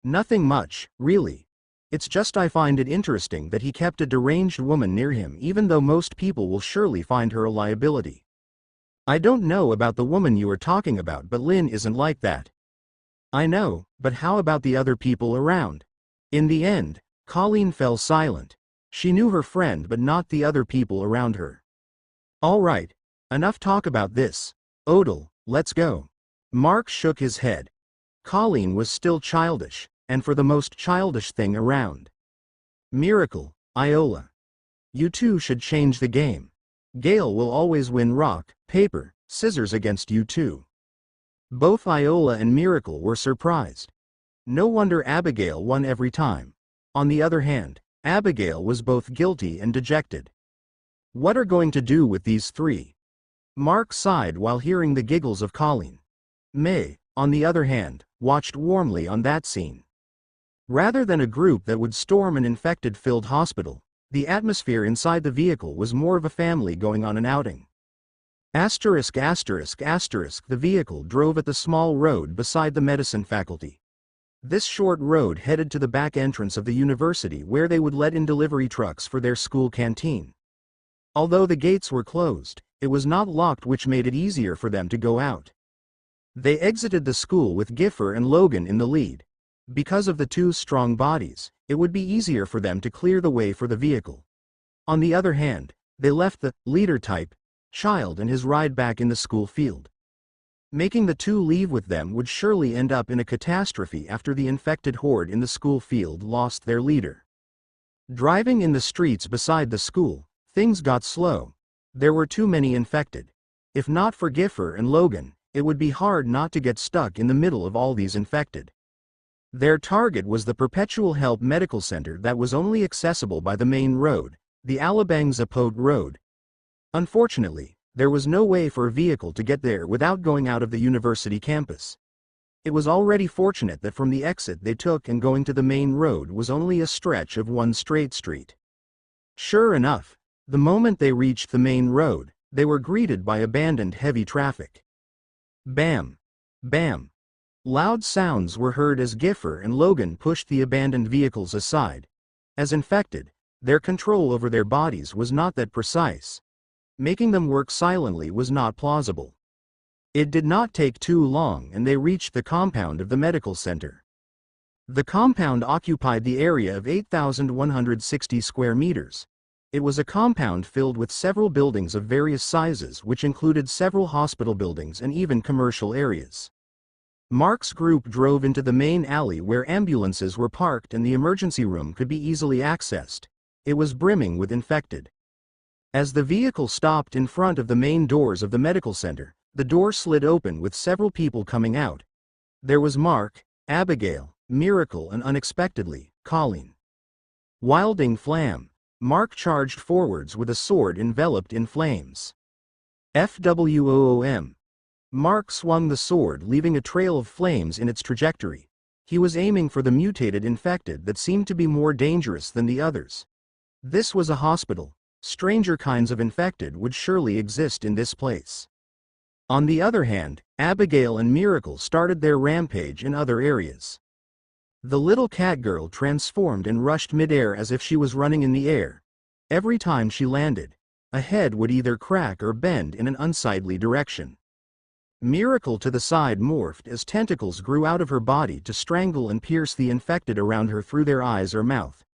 "Nothing much, really. It's just I find it interesting that he kept a deranged woman near him, even though most people will surely find her a liability. I don't know about the woman you are talking about, but Lynn isn't like that." "I know, but how about the other people around?" In the end, Colleen fell silent. She knew her friend but not the other people around her. "All right, enough talk about this. Odal, let's go." Mark shook his head. Colleen was still childish, and for the most childish thing around. "Miracle, Iola. You two should change the game. Gale will always win rock, paper, scissors against you two." Both Iola and Miracle were surprised. No wonder Abigail won every time. On the other hand, Abigail was both guilty and dejected. "What are going to do with these 3? Mark sighed while hearing the giggles of Colleen. May, on the other hand, watched warmly on that scene. Rather than a group that would storm an infected-filled hospital, the atmosphere inside the vehicle was more of a family going on an outing. ****. The vehicle drove at the small road beside the medicine faculty. This short road headed to the back entrance of the university where they would let in delivery trucks for their school canteen. Although the gates were closed, it was not locked, which made it easier for them to go out. They exited the school with Giffer and Logan in the lead. Because of the two strong bodies, it would be easier for them to clear the way for the vehicle. On the other hand, they left the leader type, Child, and his ride back in the school field. Making the two leave with them would surely end up in a catastrophe after the infected horde in the school field lost their leader. Driving in the streets beside the school, things got slow. There were too many infected. If not for Giffer and Logan, it would be hard not to get stuck in the middle of all these infected. Their target was the Perpetual Help Medical Center that was only accessible by the main road, the Alabang Zapot Road. Unfortunately, there was no way for a vehicle to get there without going out of the university campus. It was already fortunate that from the exit they took and going to the main road was only a stretch of one straight street. Sure enough, the moment they reached the main road, they were greeted by abandoned heavy traffic. Bam! Bam! Loud sounds were heard as Giffer and Logan pushed the abandoned vehicles aside. As infected, their control over their bodies was not that precise. Making them work silently was not plausible. It did not take too long and they reached the compound of the medical center. The compound occupied the area of 8,160 square meters. It was a compound filled with several buildings of various sizes, which included several hospital buildings and even commercial areas. Mark's group drove into the main alley where ambulances were parked and the emergency room could be easily accessed. It was brimming with infected. As the vehicle stopped in front of the main doors of the medical center, the door slid open with several people coming out. There was Mark, Abigail, Miracle, and unexpectedly, Colleen. Wielding flam, Mark charged forwards with a sword enveloped in flames. FWOOM. Mark swung the sword, leaving a trail of flames in its trajectory. He was aiming for the mutated infected that seemed to be more dangerous than the others. This was a hospital. Stranger kinds of infected would surely exist in this place. On the other hand, Abigail and Miracle started their rampage in other areas. The little cat girl transformed and rushed midair as if she was running in the air. Every time she landed, a head would either crack or bend in an unsightly direction. Miracle to the side morphed as tentacles grew out of her body to strangle and pierce the infected around her through their eyes or mouth.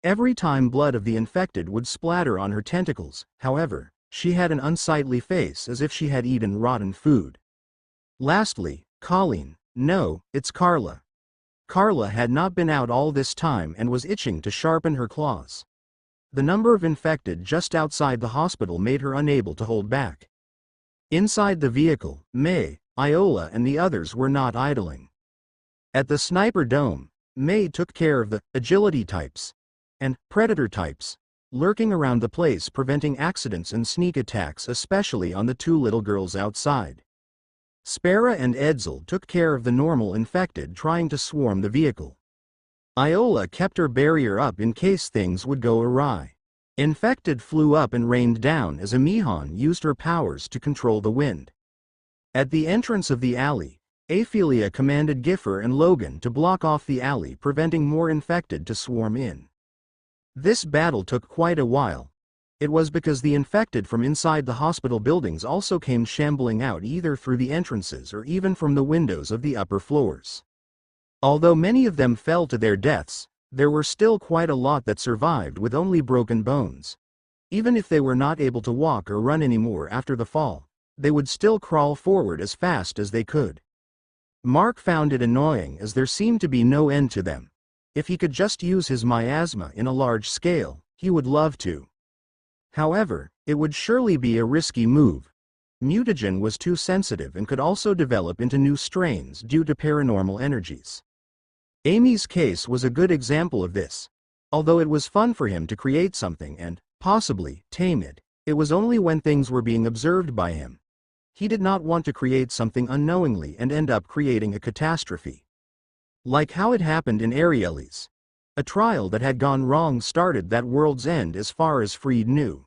Every time blood of the infected would splatter on her tentacles, however, she had an unsightly face as if she had eaten rotten food. Lastly, Colleen. No, it's Carla. Carla had not been out all this time and was itching to sharpen her claws. The number of infected just outside the hospital made her unable to hold back. Inside the vehicle, May, Iola, and the others were not idling. At the sniper dome, May took care of the agility types and predator types, lurking around the place preventing accidents and sneak attacks, especially on the two little girls outside. Spera and Edsel took care of the normal infected trying to swarm the vehicle. Iola kept her barrier up in case things would go awry. Infected flew up and rained down as Amihan used her powers to control the wind. At the entrance of the alley, Aphelia commanded Giffer and Logan to block off the alley, preventing more infected to swarm in. This battle took quite a while. It was because the infected from inside the hospital buildings also came shambling out either through the entrances or even from the windows of the upper floors. Although many of them fell to their deaths, there were still quite a lot that survived with only broken bones. Even if they were not able to walk or run anymore after the fall, they would still crawl forward as fast as they could. Mark found it annoying as there seemed to be no end to them. If he could just use his miasma in a large scale, he would love to. However, it would surely be a risky move. Mutagen was too sensitive and could also develop into new strains due to paranormal energies. Amy's case was a good example of this. Although it was fun for him to create something and, possibly, tame it, it was only when things were being observed by him. He did not want to create something unknowingly and end up creating a catastrophe. Like how it happened in Arielis. A trial that had gone wrong started that world's end as far as Freed knew.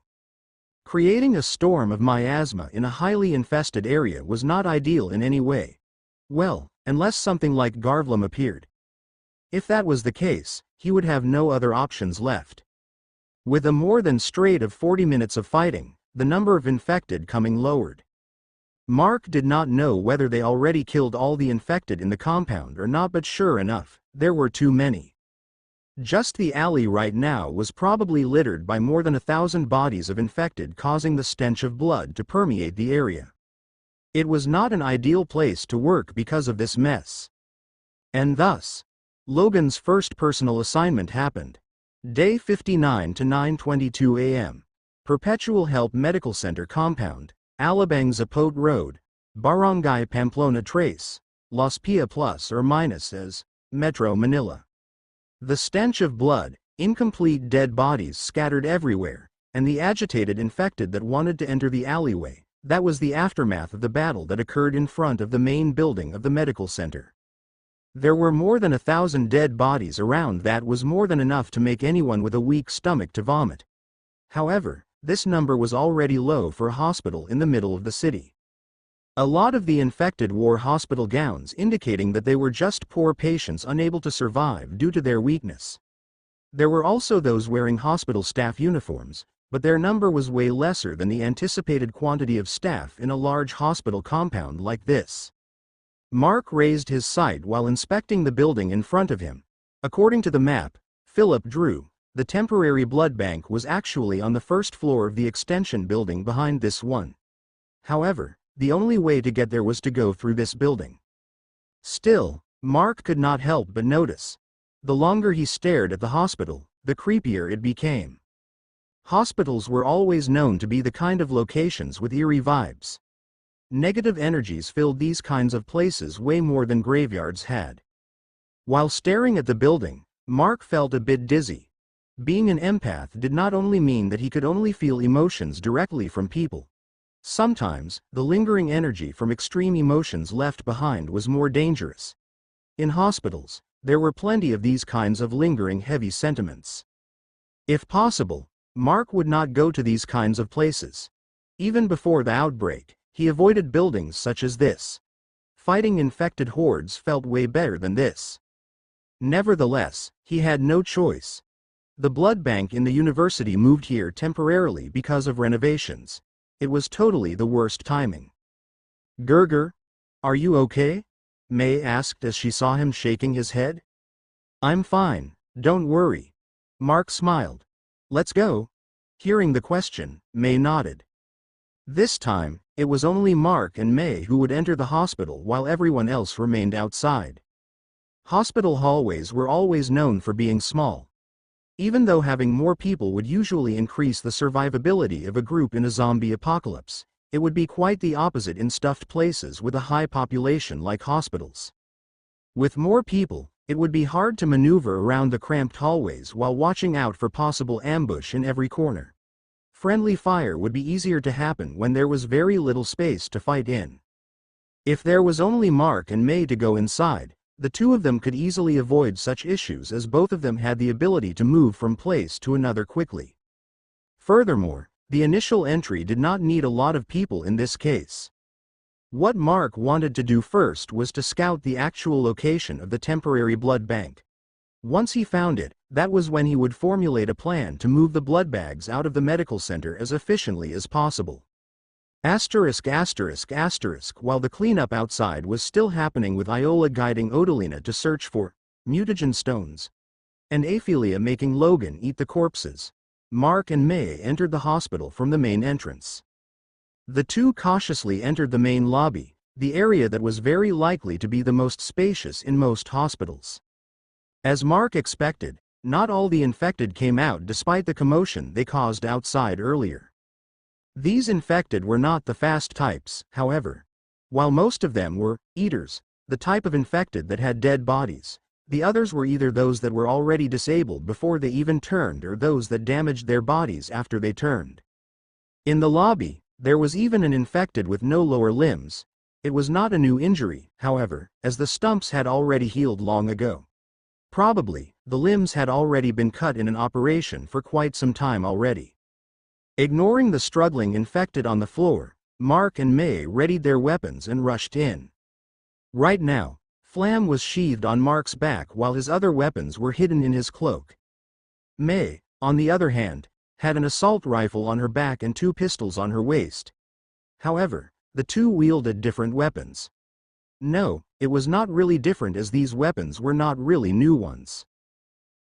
Creating a storm of miasma in a highly infested area was not ideal in any way. Well, unless something like Garvlam appeared. If that was the case, he would have no other options left. With a more than straight of 40 minutes of fighting, the number of infected coming lowered. Mark did not know whether they already killed all the infected in the compound or not, but sure enough, there were too many. Just the alley right now was probably littered by more than 1,000 bodies of infected, causing the stench of blood to permeate the area. It was not an ideal place to work because of this mess. And thus, Logan's first personal assignment happened. Day 59 to 9:22 a.m. Perpetual Help Medical Center Compound, Alabang Zapote Road, Barangay Pamplona Trace, Las Pia plus or minus as Metro Manila. The stench of blood, incomplete dead bodies scattered everywhere, and the agitated infected that wanted to enter the alleyway, that was the aftermath of the battle that occurred in front of the main building of the medical center. There were more than 1,000 dead bodies around. That was more than enough to make anyone with a weak stomach to vomit. However, this number was already low for a hospital in the middle of the city. A lot of the infected wore hospital gowns, indicating that they were just poor patients unable to survive due to their weakness. There were also those wearing hospital staff uniforms, but their number was way lesser than the anticipated quantity of staff in a large hospital compound like this. Mark raised his sight while inspecting the building in front of him. According to the map Philip drew, The temporary blood bank was actually on the first floor of the extension building behind this one. However, the only way to get there was to go through this building. Still, Mark could not help but notice. The longer he stared at the hospital, the creepier it became. Hospitals were always known to be the kind of locations with eerie vibes. Negative energies filled these kinds of places way more than graveyards had. While staring at the building, Mark felt a bit dizzy. Being an empath did not only mean that he could only feel emotions directly from people. Sometimes, the lingering energy from extreme emotions left behind was more dangerous. In hospitals, there were plenty of these kinds of lingering heavy sentiments. If possible, Mark would not go to these kinds of places. Even before the outbreak, he avoided buildings such as this. Fighting infected hordes felt way better than this. Nevertheless, he had no choice. The blood bank in the university moved here temporarily because of renovations. It was totally the worst timing. "Gerger, are you okay?" May asked as she saw him shaking his head. "I'm fine, don't worry." Mark smiled. "Let's go." Hearing the question, May nodded. This time, it was only Mark and May who would enter the hospital while everyone else remained outside. Hospital hallways were always known for being small. Even though having more people would usually increase the survivability of a group in a zombie apocalypse, it would be quite the opposite in stuffed places with a high population like hospitals. With more people, it would be hard to maneuver around the cramped hallways while watching out for possible ambush in every corner. Friendly fire would be easier to happen when there was very little space to fight in. If there was only Mark and May to go inside, the two of them could easily avoid such issues as both of them had the ability to move from place to another quickly. Furthermore, the initial entry did not need a lot of people in this case. What Mark wanted to do first was to scout the actual location of the temporary blood bank. Once he found it, that was when he would formulate a plan to move the blood bags out of the medical center as efficiently as possible. While the cleanup outside was still happening with Iola guiding Odalina to search for mutagen stones, and Aphelia making Logan eat the corpses, Mark and May entered the hospital from the main entrance. The two cautiously entered the main lobby, the area that was very likely to be the most spacious in most hospitals. As Mark expected, not all the infected came out despite the commotion they caused outside earlier. These infected were not the fast types, however. While most of them were eaters, the type of infected that had dead bodies, the others were either those that were already disabled before they even turned or those that damaged their bodies after they turned. In the lobby, there was even an infected with no lower limbs. It was not a new injury, however, as the stumps had already healed long ago. Probably, the limbs had already been cut in an operation for quite some time already. Ignoring the struggling infected on the floor, Mark and May readied their weapons and rushed in. Right now, Flam was sheathed on Mark's back while his other weapons were hidden in his cloak. May, on the other hand, had an assault rifle on her back and two pistols on her waist. However, the two wielded different weapons. No, it was not really different as these weapons were not really new ones.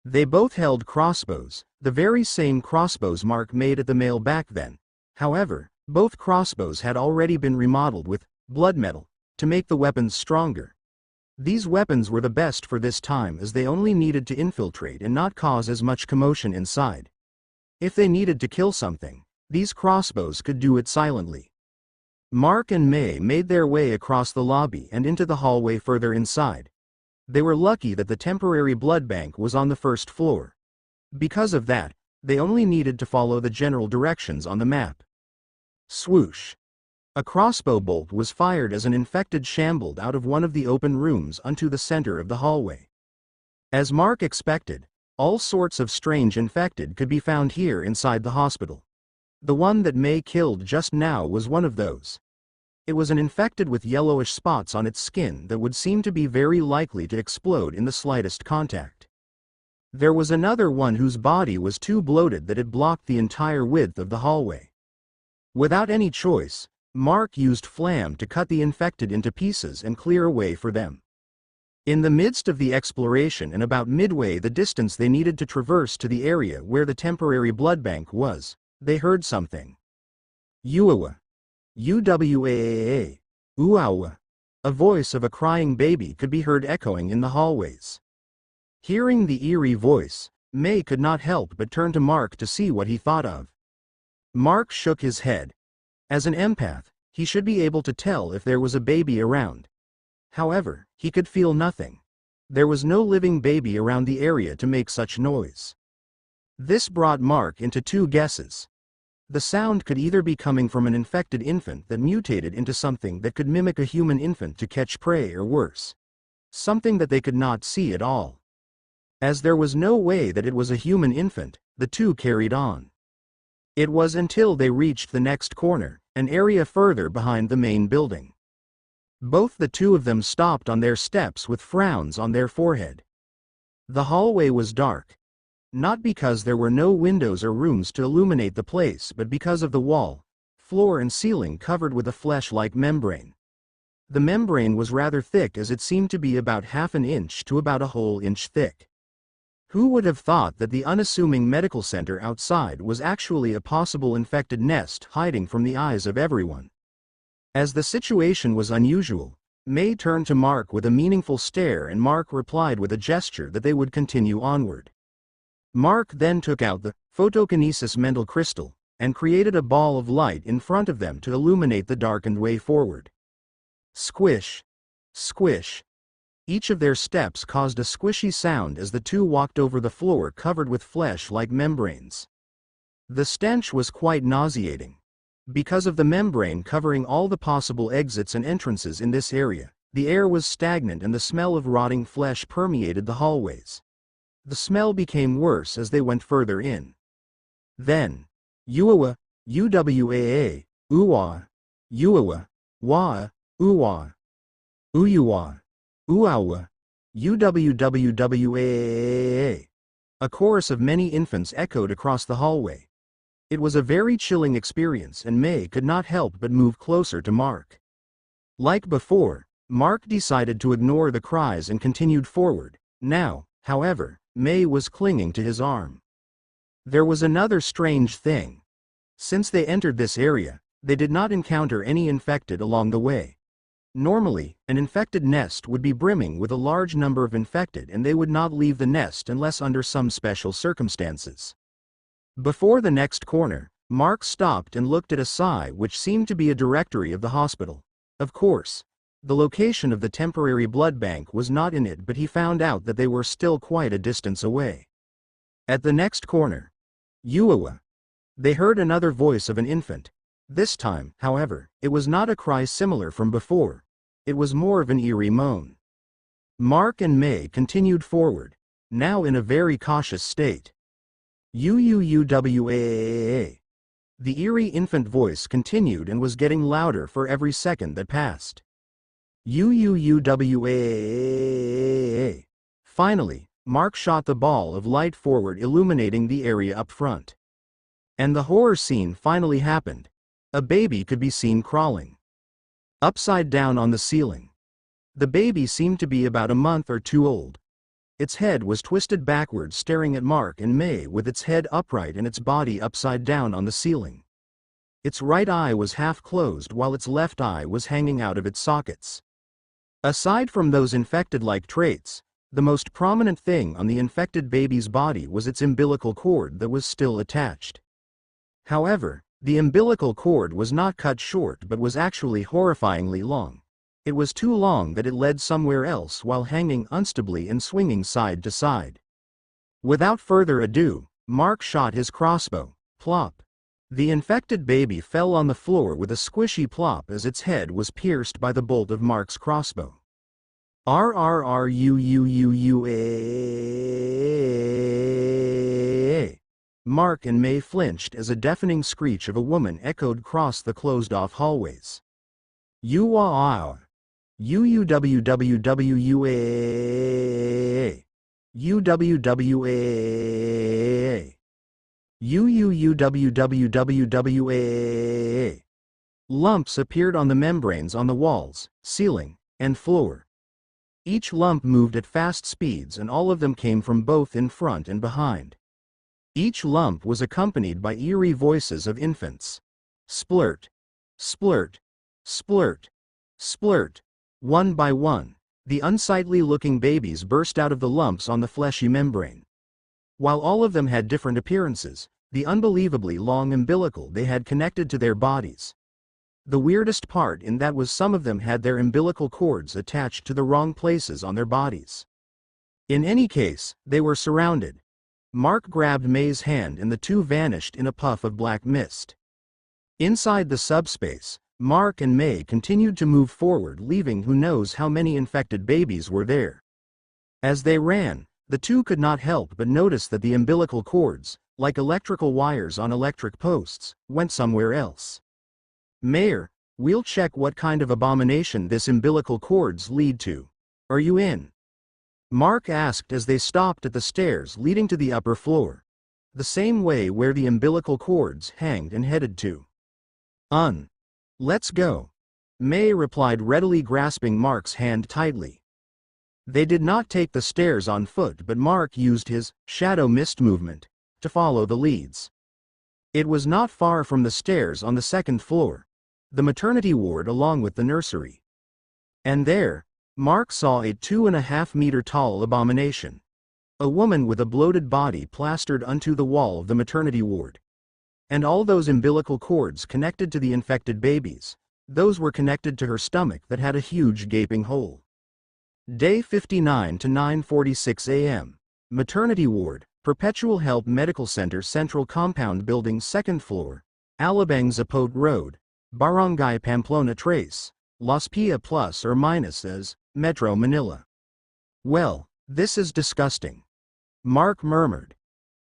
They both held crossbows, the very same crossbows Mark made at the mill back then. However, both crossbows had already been remodeled with blood metal to make the weapons stronger. These weapons were the best for this time as they only needed to infiltrate and not cause as much commotion inside. If they needed to kill something, these crossbows could do it silently. Mark and May made their way across the lobby and into the hallway further inside. They were lucky that the temporary blood bank was on the first floor. Because of that, they only needed to follow the general directions on the map. Swoosh! A crossbow bolt was fired as an infected shambled out of one of the open rooms onto the center of the hallway. As Mark expected, all sorts of strange infected could be found here inside the hospital. The one that May killed just now was one of those. It was an infected with yellowish spots on its skin that would seem to be very likely to explode in the slightest contact. There was another one whose body was too bloated that it blocked the entire width of the hallway. Without any choice, Mark used Flam to cut the infected into pieces and clear a way for them. In the midst of the exploration and about midway the distance they needed to traverse to the area where the temporary blood bank was, they heard something. Uawa. Uwaa. Uawa. A voice of a crying baby could be heard echoing in the hallways. Hearing the eerie voice, May could not help but turn to Mark to see what he thought of. Mark shook his head. As an empath, he should be able to tell if there was a baby around. However, he could feel nothing. There was no living baby around the area to make such noise. This brought Mark into two guesses. The sound could either be coming from an infected infant that mutated into something that could mimic a human infant to catch prey, or worse, something that they could not see at all. As there was no way that it was a human infant, the two carried on. It was until they reached the next corner, an area further behind the main building. Both the two of them stopped on their steps with frowns on their forehead. The hallway was dark. Not because there were no windows or rooms to illuminate the place, but because of the wall, floor and ceiling covered with a flesh-like membrane. The membrane was rather thick, as it seemed to be about half an inch to about a whole inch thick. Who would have thought that the unassuming medical center outside was actually a possible infected nest hiding from the eyes of everyone? As the situation was unusual, May turned to Mark with a meaningful stare, and Mark replied with a gesture that they would continue onward. Mark then took out the photokinesis mental crystal and created a ball of light in front of them to illuminate the darkened way forward. Squish! Squish! Each of their steps caused a squishy sound as the two walked over the floor covered with flesh-like membranes. The stench was quite nauseating. Because of the membrane covering all the possible exits and entrances in this area, the air was stagnant and the smell of rotting flesh permeated the hallways. The smell became worse as they went further in. Then, Uawa, Uwaa, Uwa, Uawa, Wa, Uwa, Uyuwa, Uawa, Uwwwaa. A chorus of many infants echoed across the hallway. It was a very chilling experience, and May could not help but move closer to Mark. Like before, Mark decided to ignore the cries and continued forward. Now, however, May was clinging to his arm. There was another strange thing. Since they entered this area, they did not encounter any infected along the way. Normally, an infected nest would be brimming with a large number of infected, and they would not leave the nest unless under some special circumstances. Before the next corner, Mark stopped and looked at a sign which seemed to be a directory of the hospital. Of course, the location of the temporary blood bank was not in it, but he found out that they were still quite a distance away. At the next corner, Uawa. They heard another voice of an infant. This time, however, it was not a cry similar from before. It was more of an eerie moan. Mark and May continued forward, now in a very cautious state. Uuwaa. The eerie infant voice continued and was getting louder for every second that passed. Uuwaa. Finally, Mark shot the ball of light forward, illuminating the area up front. And the horror scene finally happened. A baby could be seen crawling upside down on the ceiling. The baby seemed to be about a month or two old. Its head was twisted backwards, staring at Mark and May with its head upright and its body upside down on the ceiling. Its right eye was half closed while its left eye was hanging out of its sockets. Aside from those infected-like traits, the most prominent thing on the infected baby's body was its umbilical cord that was still attached. However, the umbilical cord was not cut short but was actually horrifyingly long. It was too long that it led somewhere else while hanging unstably and swinging side to side. Without further ado, Mark shot his crossbow. Plop. The infected baby fell on the floor with a squishy plop as its head was pierced by the bolt of Mark's crossbow. RRRUUUUAA. Mark and May flinched as a deafening screech of a woman echoed across the closed-off hallways. UWWWA. UWWWUAA. UWWAA. UUUWWWWAA. Lumps appeared on the membranes on the walls, ceiling, and floor. Each lump moved at fast speeds and all of them came from both in front and behind. Each lump was accompanied by eerie voices of infants. Splurt, splurt, splurt, splurt. One by one, the unsightly-looking babies burst out of the lumps on the fleshy membrane. While all of them had different appearances, the unbelievably long umbilical they had connected to their bodies. The weirdest part in that was some of them had their umbilical cords attached to the wrong places on their bodies. In any case, they were surrounded. Mark grabbed May's hand and the two vanished in a puff of black mist. Inside the subspace, Mark and May continued to move forward, leaving who knows how many infected babies were there. As they ran, the two could not help but notice that the umbilical cords, like electrical wires on electric posts, went somewhere else. Mayor, we'll check what kind of abomination this umbilical cords lead to. Are you in? Mark asked as they stopped at the stairs leading to the upper floor. The same way where the umbilical cords hanged and headed to. Let's go. May replied, readily grasping Mark's hand tightly. They did not take the stairs on foot, but Mark used his shadow mist movement to follow the leads. It was not far from the stairs on the second floor, the maternity ward along with the nursery. And there, Mark saw a 2.5-meter tall abomination. A woman with a bloated body plastered onto the wall of the maternity ward. And all those umbilical cords connected to the infected babies, those were connected to her stomach that had a huge gaping hole. Day 59 to 9:46 a.m. Maternity ward, Perpetual Help Medical Center, Central Compound Building, 2nd floor, Alabang Zapote Road, Barangay Pamplona Trace, Las Piñas plus or minus as, Metro Manila. Well, this is disgusting. Mark murmured.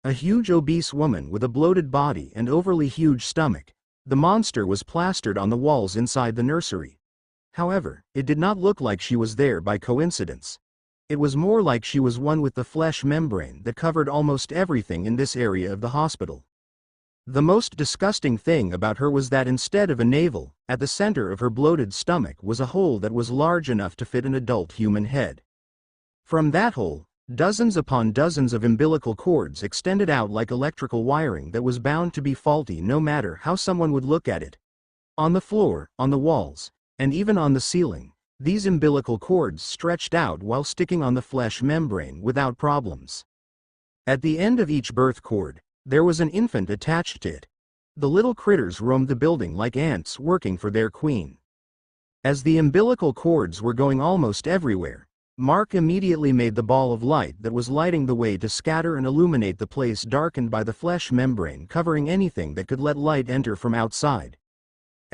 A huge obese woman with a bloated body and overly huge stomach, the monster was plastered on the walls inside the nursery. However, it did not look like she was there by coincidence. It was more like she was one with the flesh membrane that covered almost everything in this area of the hospital. The most disgusting thing about her was that instead of a navel, at the center of her bloated stomach was a hole that was large enough to fit an adult human head. From that hole, dozens upon dozens of umbilical cords extended out like electrical wiring that was bound to be faulty no matter how someone would look at it. On the floor, on the walls, and even on the ceiling, these umbilical cords stretched out while sticking on the flesh membrane without problems. At the end of each birth cord, there was an infant attached to it. The little critters roamed the building like ants working for their queen. As the umbilical cords were going almost everywhere, Mark immediately made the ball of light that was lighting the way to scatter and illuminate the place darkened by the flesh membrane covering anything that could let light enter from outside.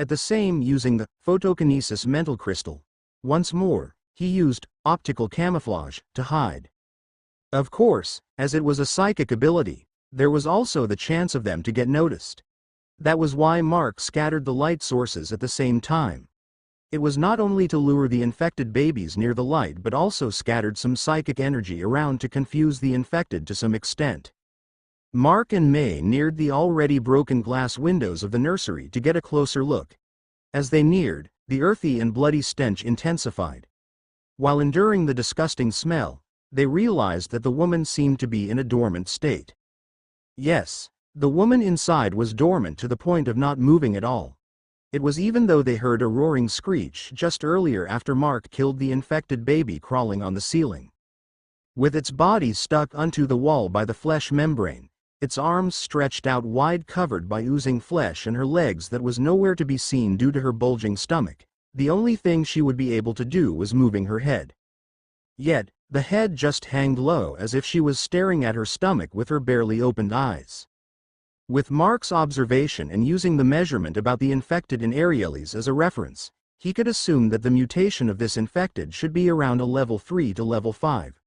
At the same using the photokinesis mental crystal. Once more, he used optical camouflage to hide. Of course, as it was a psychic ability, there was also the chance of them to get noticed. That was why Mark scattered the light sources at the same time. It was not only to lure the infected babies near the light but also scattered some psychic energy around to confuse the infected to some extent. Mark and May neared the already broken glass windows of the nursery to get a closer look. As they neared, the earthy and bloody stench intensified. While enduring the disgusting smell, they realized that the woman seemed to be in a dormant state. Yes, the woman inside was dormant to the point of not moving at all. It was even though they heard a roaring screech just earlier after Mark killed the infected baby crawling on the ceiling. With its body stuck onto the wall by the flesh membrane, its arms stretched out wide covered by oozing flesh and her legs that was nowhere to be seen due to her bulging stomach, the only thing she would be able to do was moving her head. Yet, the head just hung low as if she was staring at her stomach with her barely opened eyes. With Mark's observation and using the measurement about the infected in Arielles as a reference, he could assume that the mutation of this infected should be around a level 3 to level 5.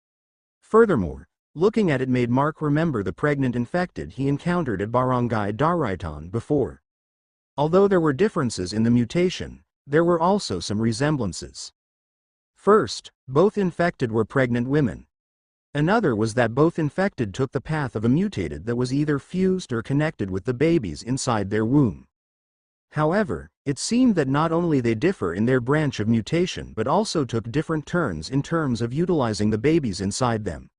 Furthermore, looking at it made Mark remember the pregnant infected he encountered at Barangay Daraitan before. Although there were differences in the mutation, there were also some resemblances. First, both infected were pregnant women. Another was that both infected took the path of a mutated that was either fused or connected with the babies inside their womb. However, It seemed that not only they differ in their branch of mutation but also took different turns in terms of utilizing the babies inside them.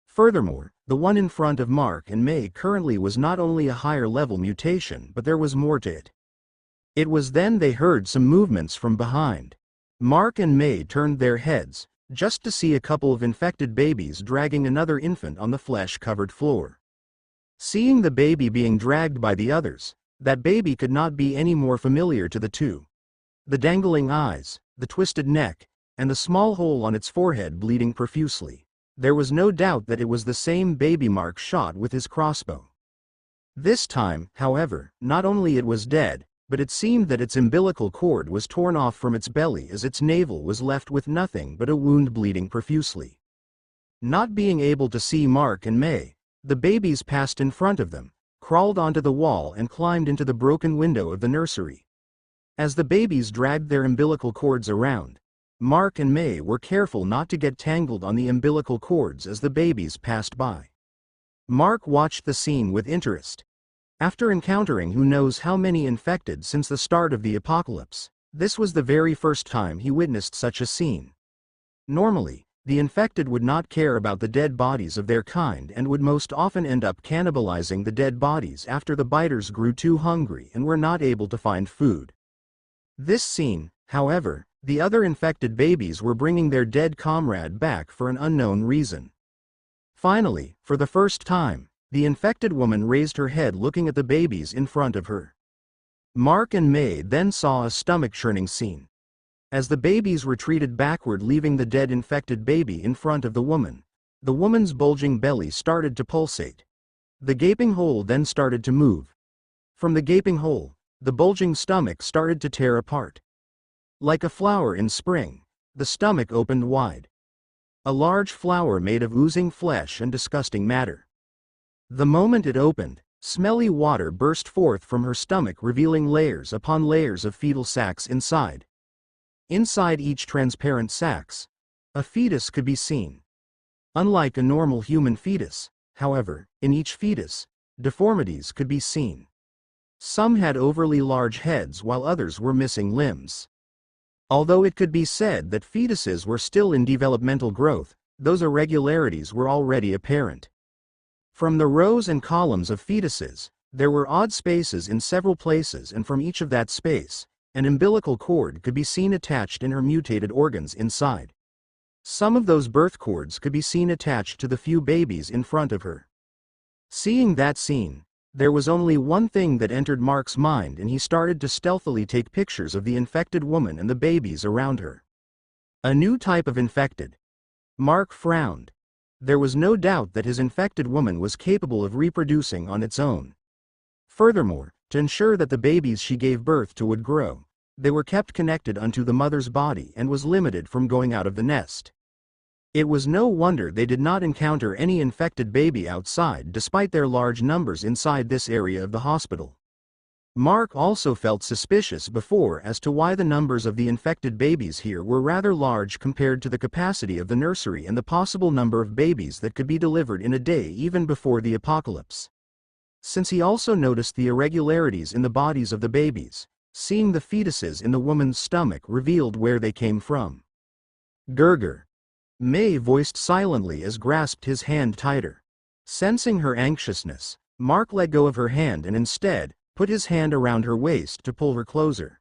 Furthermore, the one in front of Mark and May currently was not only a higher level mutation but there was more to it. It was then they heard some movements from behind. Mark and May turned their heads, just to see a couple of infected babies dragging another infant on the flesh-covered floor. Seeing the baby being dragged by the others, that baby could not be any more familiar to the two. The dangling eyes, the twisted neck, and the small hole on its forehead bleeding profusely. There was no doubt that it was the same baby Mark shot with his crossbow. This time, however, not only it was dead, but it seemed that its umbilical cord was torn off from its belly as its navel was left with nothing but a wound bleeding profusely. Not being able to see Mark and May, the babies passed in front of them, crawled onto the wall and climbed into the broken window of the nursery. As the babies dragged their umbilical cords around, Mark and May were careful not to get tangled on the umbilical cords as the babies passed by. Mark watched the scene with interest. After encountering who knows how many infected since the start of the apocalypse, this was the very first time he witnessed such a scene. Normally, the infected would not care about the dead bodies of their kind and would most often end up cannibalizing the dead bodies after the biters grew too hungry and were not able to find food. This scene, however, the other infected babies were bringing their dead comrade back for an unknown reason. Finally, for the first time, the infected woman raised her head looking at the babies in front of her. Mark and May then saw a stomach-churning scene. As the babies retreated backward leaving the dead infected baby in front of the woman's bulging belly started to pulsate. The gaping hole then started to move. From the gaping hole, the bulging stomach started to tear apart. Like a flower in spring, the stomach opened wide. A large flower made of oozing flesh and disgusting matter. The moment it opened, smelly water burst forth from her stomach revealing layers upon layers of fetal sacs inside. Inside each transparent sacs, a fetus could be seen. Unlike a normal human fetus, however, in each fetus, deformities could be seen. Some had overly large heads while others were missing limbs. Although it could be said that fetuses were still in developmental growth, those irregularities were already apparent. From the rows and columns of fetuses, there were odd spaces in several places and from each of that space, an umbilical cord could be seen attached in her mutated organs inside. Some of those birth cords could be seen attached to the few babies in front of her. Seeing that scene, there was only one thing that entered Mark's mind and he started to stealthily take pictures of the infected woman and the babies around her. A new type of infected. Mark frowned. There was no doubt that his infected woman was capable of reproducing on its own. Furthermore, to ensure that the babies she gave birth to would grow, they were kept connected unto the mother's body and was limited from going out of the nest. It was no wonder they did not encounter any infected baby outside despite their large numbers inside this area of the hospital. Mark also felt suspicious before as to why the numbers of the infected babies here were rather large compared to the capacity of the nursery and the possible number of babies that could be delivered in a day even before the apocalypse. Since he also noticed the irregularities in the bodies of the babies, seeing the fetuses in the woman's stomach revealed where they came from. Gurgur. May voiced silently as grasped his hand tighter. Sensing her anxiousness, Mark let go of her hand and instead, put his hand around her waist to pull her closer.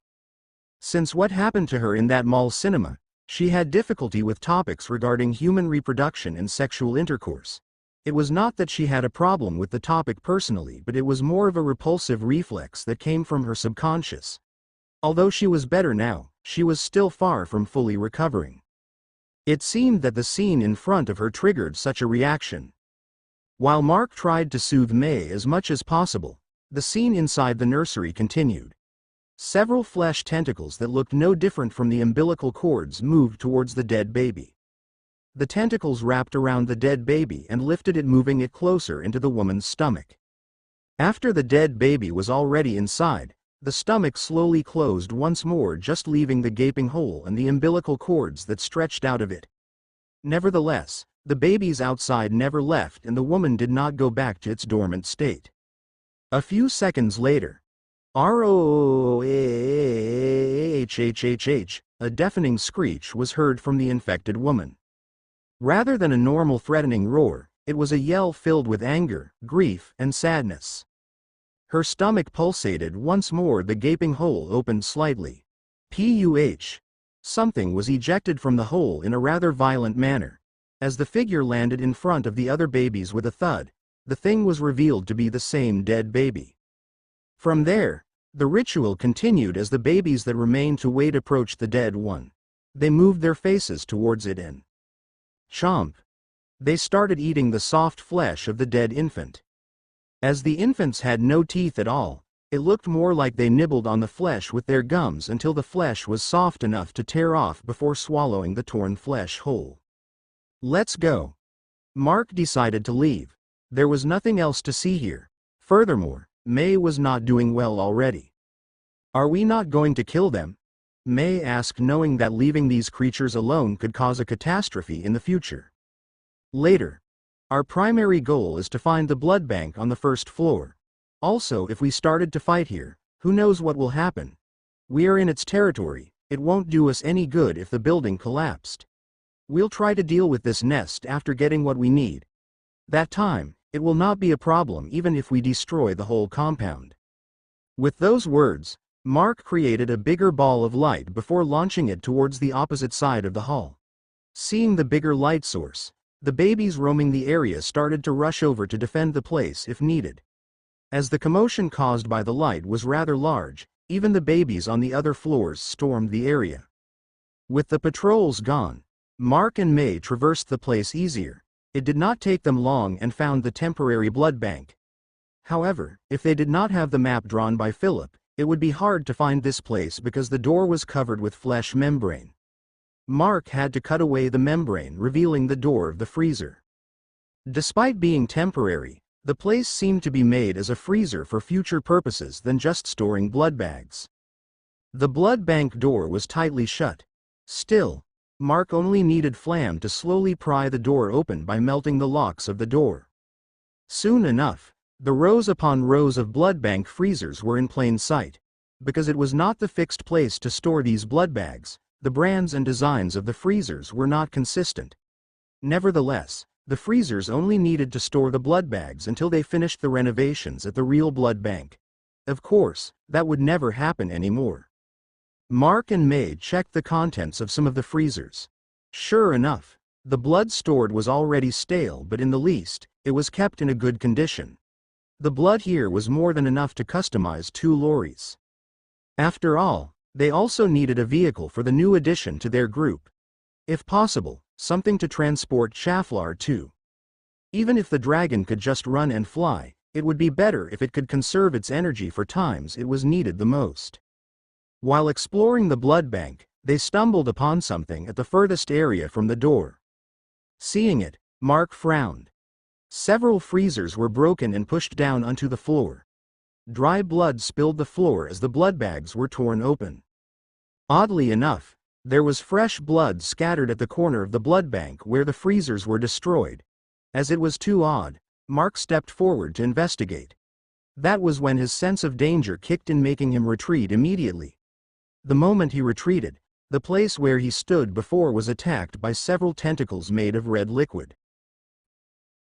Since what happened to her in that mall cinema, she had difficulty with topics regarding human reproduction and sexual intercourse. It was not that she had a problem with the topic personally, but it was more of a repulsive reflex that came from her subconscious. Although she was better now, she was still far from fully recovering. It seemed that the scene in front of her triggered such a reaction. While Mark tried to soothe May as much as possible, the scene inside the nursery continued. Several flesh tentacles that looked no different from the umbilical cords moved towards the dead baby. The tentacles wrapped around the dead baby and lifted it, moving it closer into the woman's stomach. After the dead baby was already inside, the stomach slowly closed once more, just leaving the gaping hole and the umbilical cords that stretched out of it. Nevertheless, the babies outside never left and the woman did not go back to its dormant state. A few seconds later, ROAA HHHH, a deafening screech was heard from the infected woman. Rather than a normal threatening roar, it was a yell filled with anger, grief, and sadness. Her stomach pulsated once more, the gaping hole opened slightly. Puh! Something was ejected from the hole in a rather violent manner. As the figure landed in front of the other babies with a thud, the thing was revealed to be the same dead baby. From there, the ritual continued as the babies that remained to wait approached the dead one. They moved their faces towards it and chomp. They started eating the soft flesh of the dead infant. As the infants had no teeth at all, it looked more like they nibbled on the flesh with their gums until the flesh was soft enough to tear off before swallowing the torn flesh whole. Let's go. Mark decided to leave. There was nothing else to see here. Furthermore, May was not doing well already. Are we not going to kill them? May asked, knowing that leaving these creatures alone could cause a catastrophe in the future. Later. Our primary goal is to find the blood bank on the first floor. Also, if we started to fight here, who knows what will happen? We are in its territory, it won't do us any good if the building collapsed. We'll try to deal with this nest after getting what we need. That time, it will not be a problem even if we destroy the whole compound. With those words, Mark created a bigger ball of light before launching it towards the opposite side of the hall. Seeing the bigger light source, the babies roaming the area started to rush over to defend the place if needed. As the commotion caused by the light was rather large, even the babies on the other floors stormed the area. With the patrols gone, Mark and May traversed the place easier. It did not take them long and found the temporary blood bank. However, if they did not have the map drawn by Philip, it would be hard to find this place because the door was covered with flesh membrane. Mark had to cut away the membrane, revealing the door of the freezer. Despite being temporary, the place seemed to be made as a freezer for future purposes than just storing blood bags. The blood bank door was tightly shut. Still, Mark only needed Flam to slowly pry the door open by melting the locks of the door. Soon enough, the rows upon rows of blood bank freezers were in plain sight. Because it was not the fixed place to store these blood bags, the brands and designs of the freezers were not consistent. Nevertheless, the freezers only needed to store the blood bags until they finished the renovations at the real blood bank. Of course, that would never happen anymore. Mark and May checked the contents of some of the freezers. Sure enough, the blood stored was already stale, but in the least, it was kept in a good condition. The blood here was more than enough to customize 2 lorries. After all, they also needed a vehicle for the new addition to their group. If possible, something to transport Chaflar to. Even if the dragon could just run and fly, it would be better if it could conserve its energy for times it was needed the most. While exploring the blood bank, they stumbled upon something at the furthest area from the door. Seeing it, Mark frowned. Several freezers were broken and pushed down onto the floor. Dry blood spilled the floor as the blood bags were torn open. Oddly enough, there was fresh blood scattered at the corner of the blood bank where the freezers were destroyed. As it was too odd, Mark stepped forward to investigate. That was when his sense of danger kicked in, making him retreat immediately. The moment he retreated, the place where he stood before was attacked by several tentacles made of red liquid.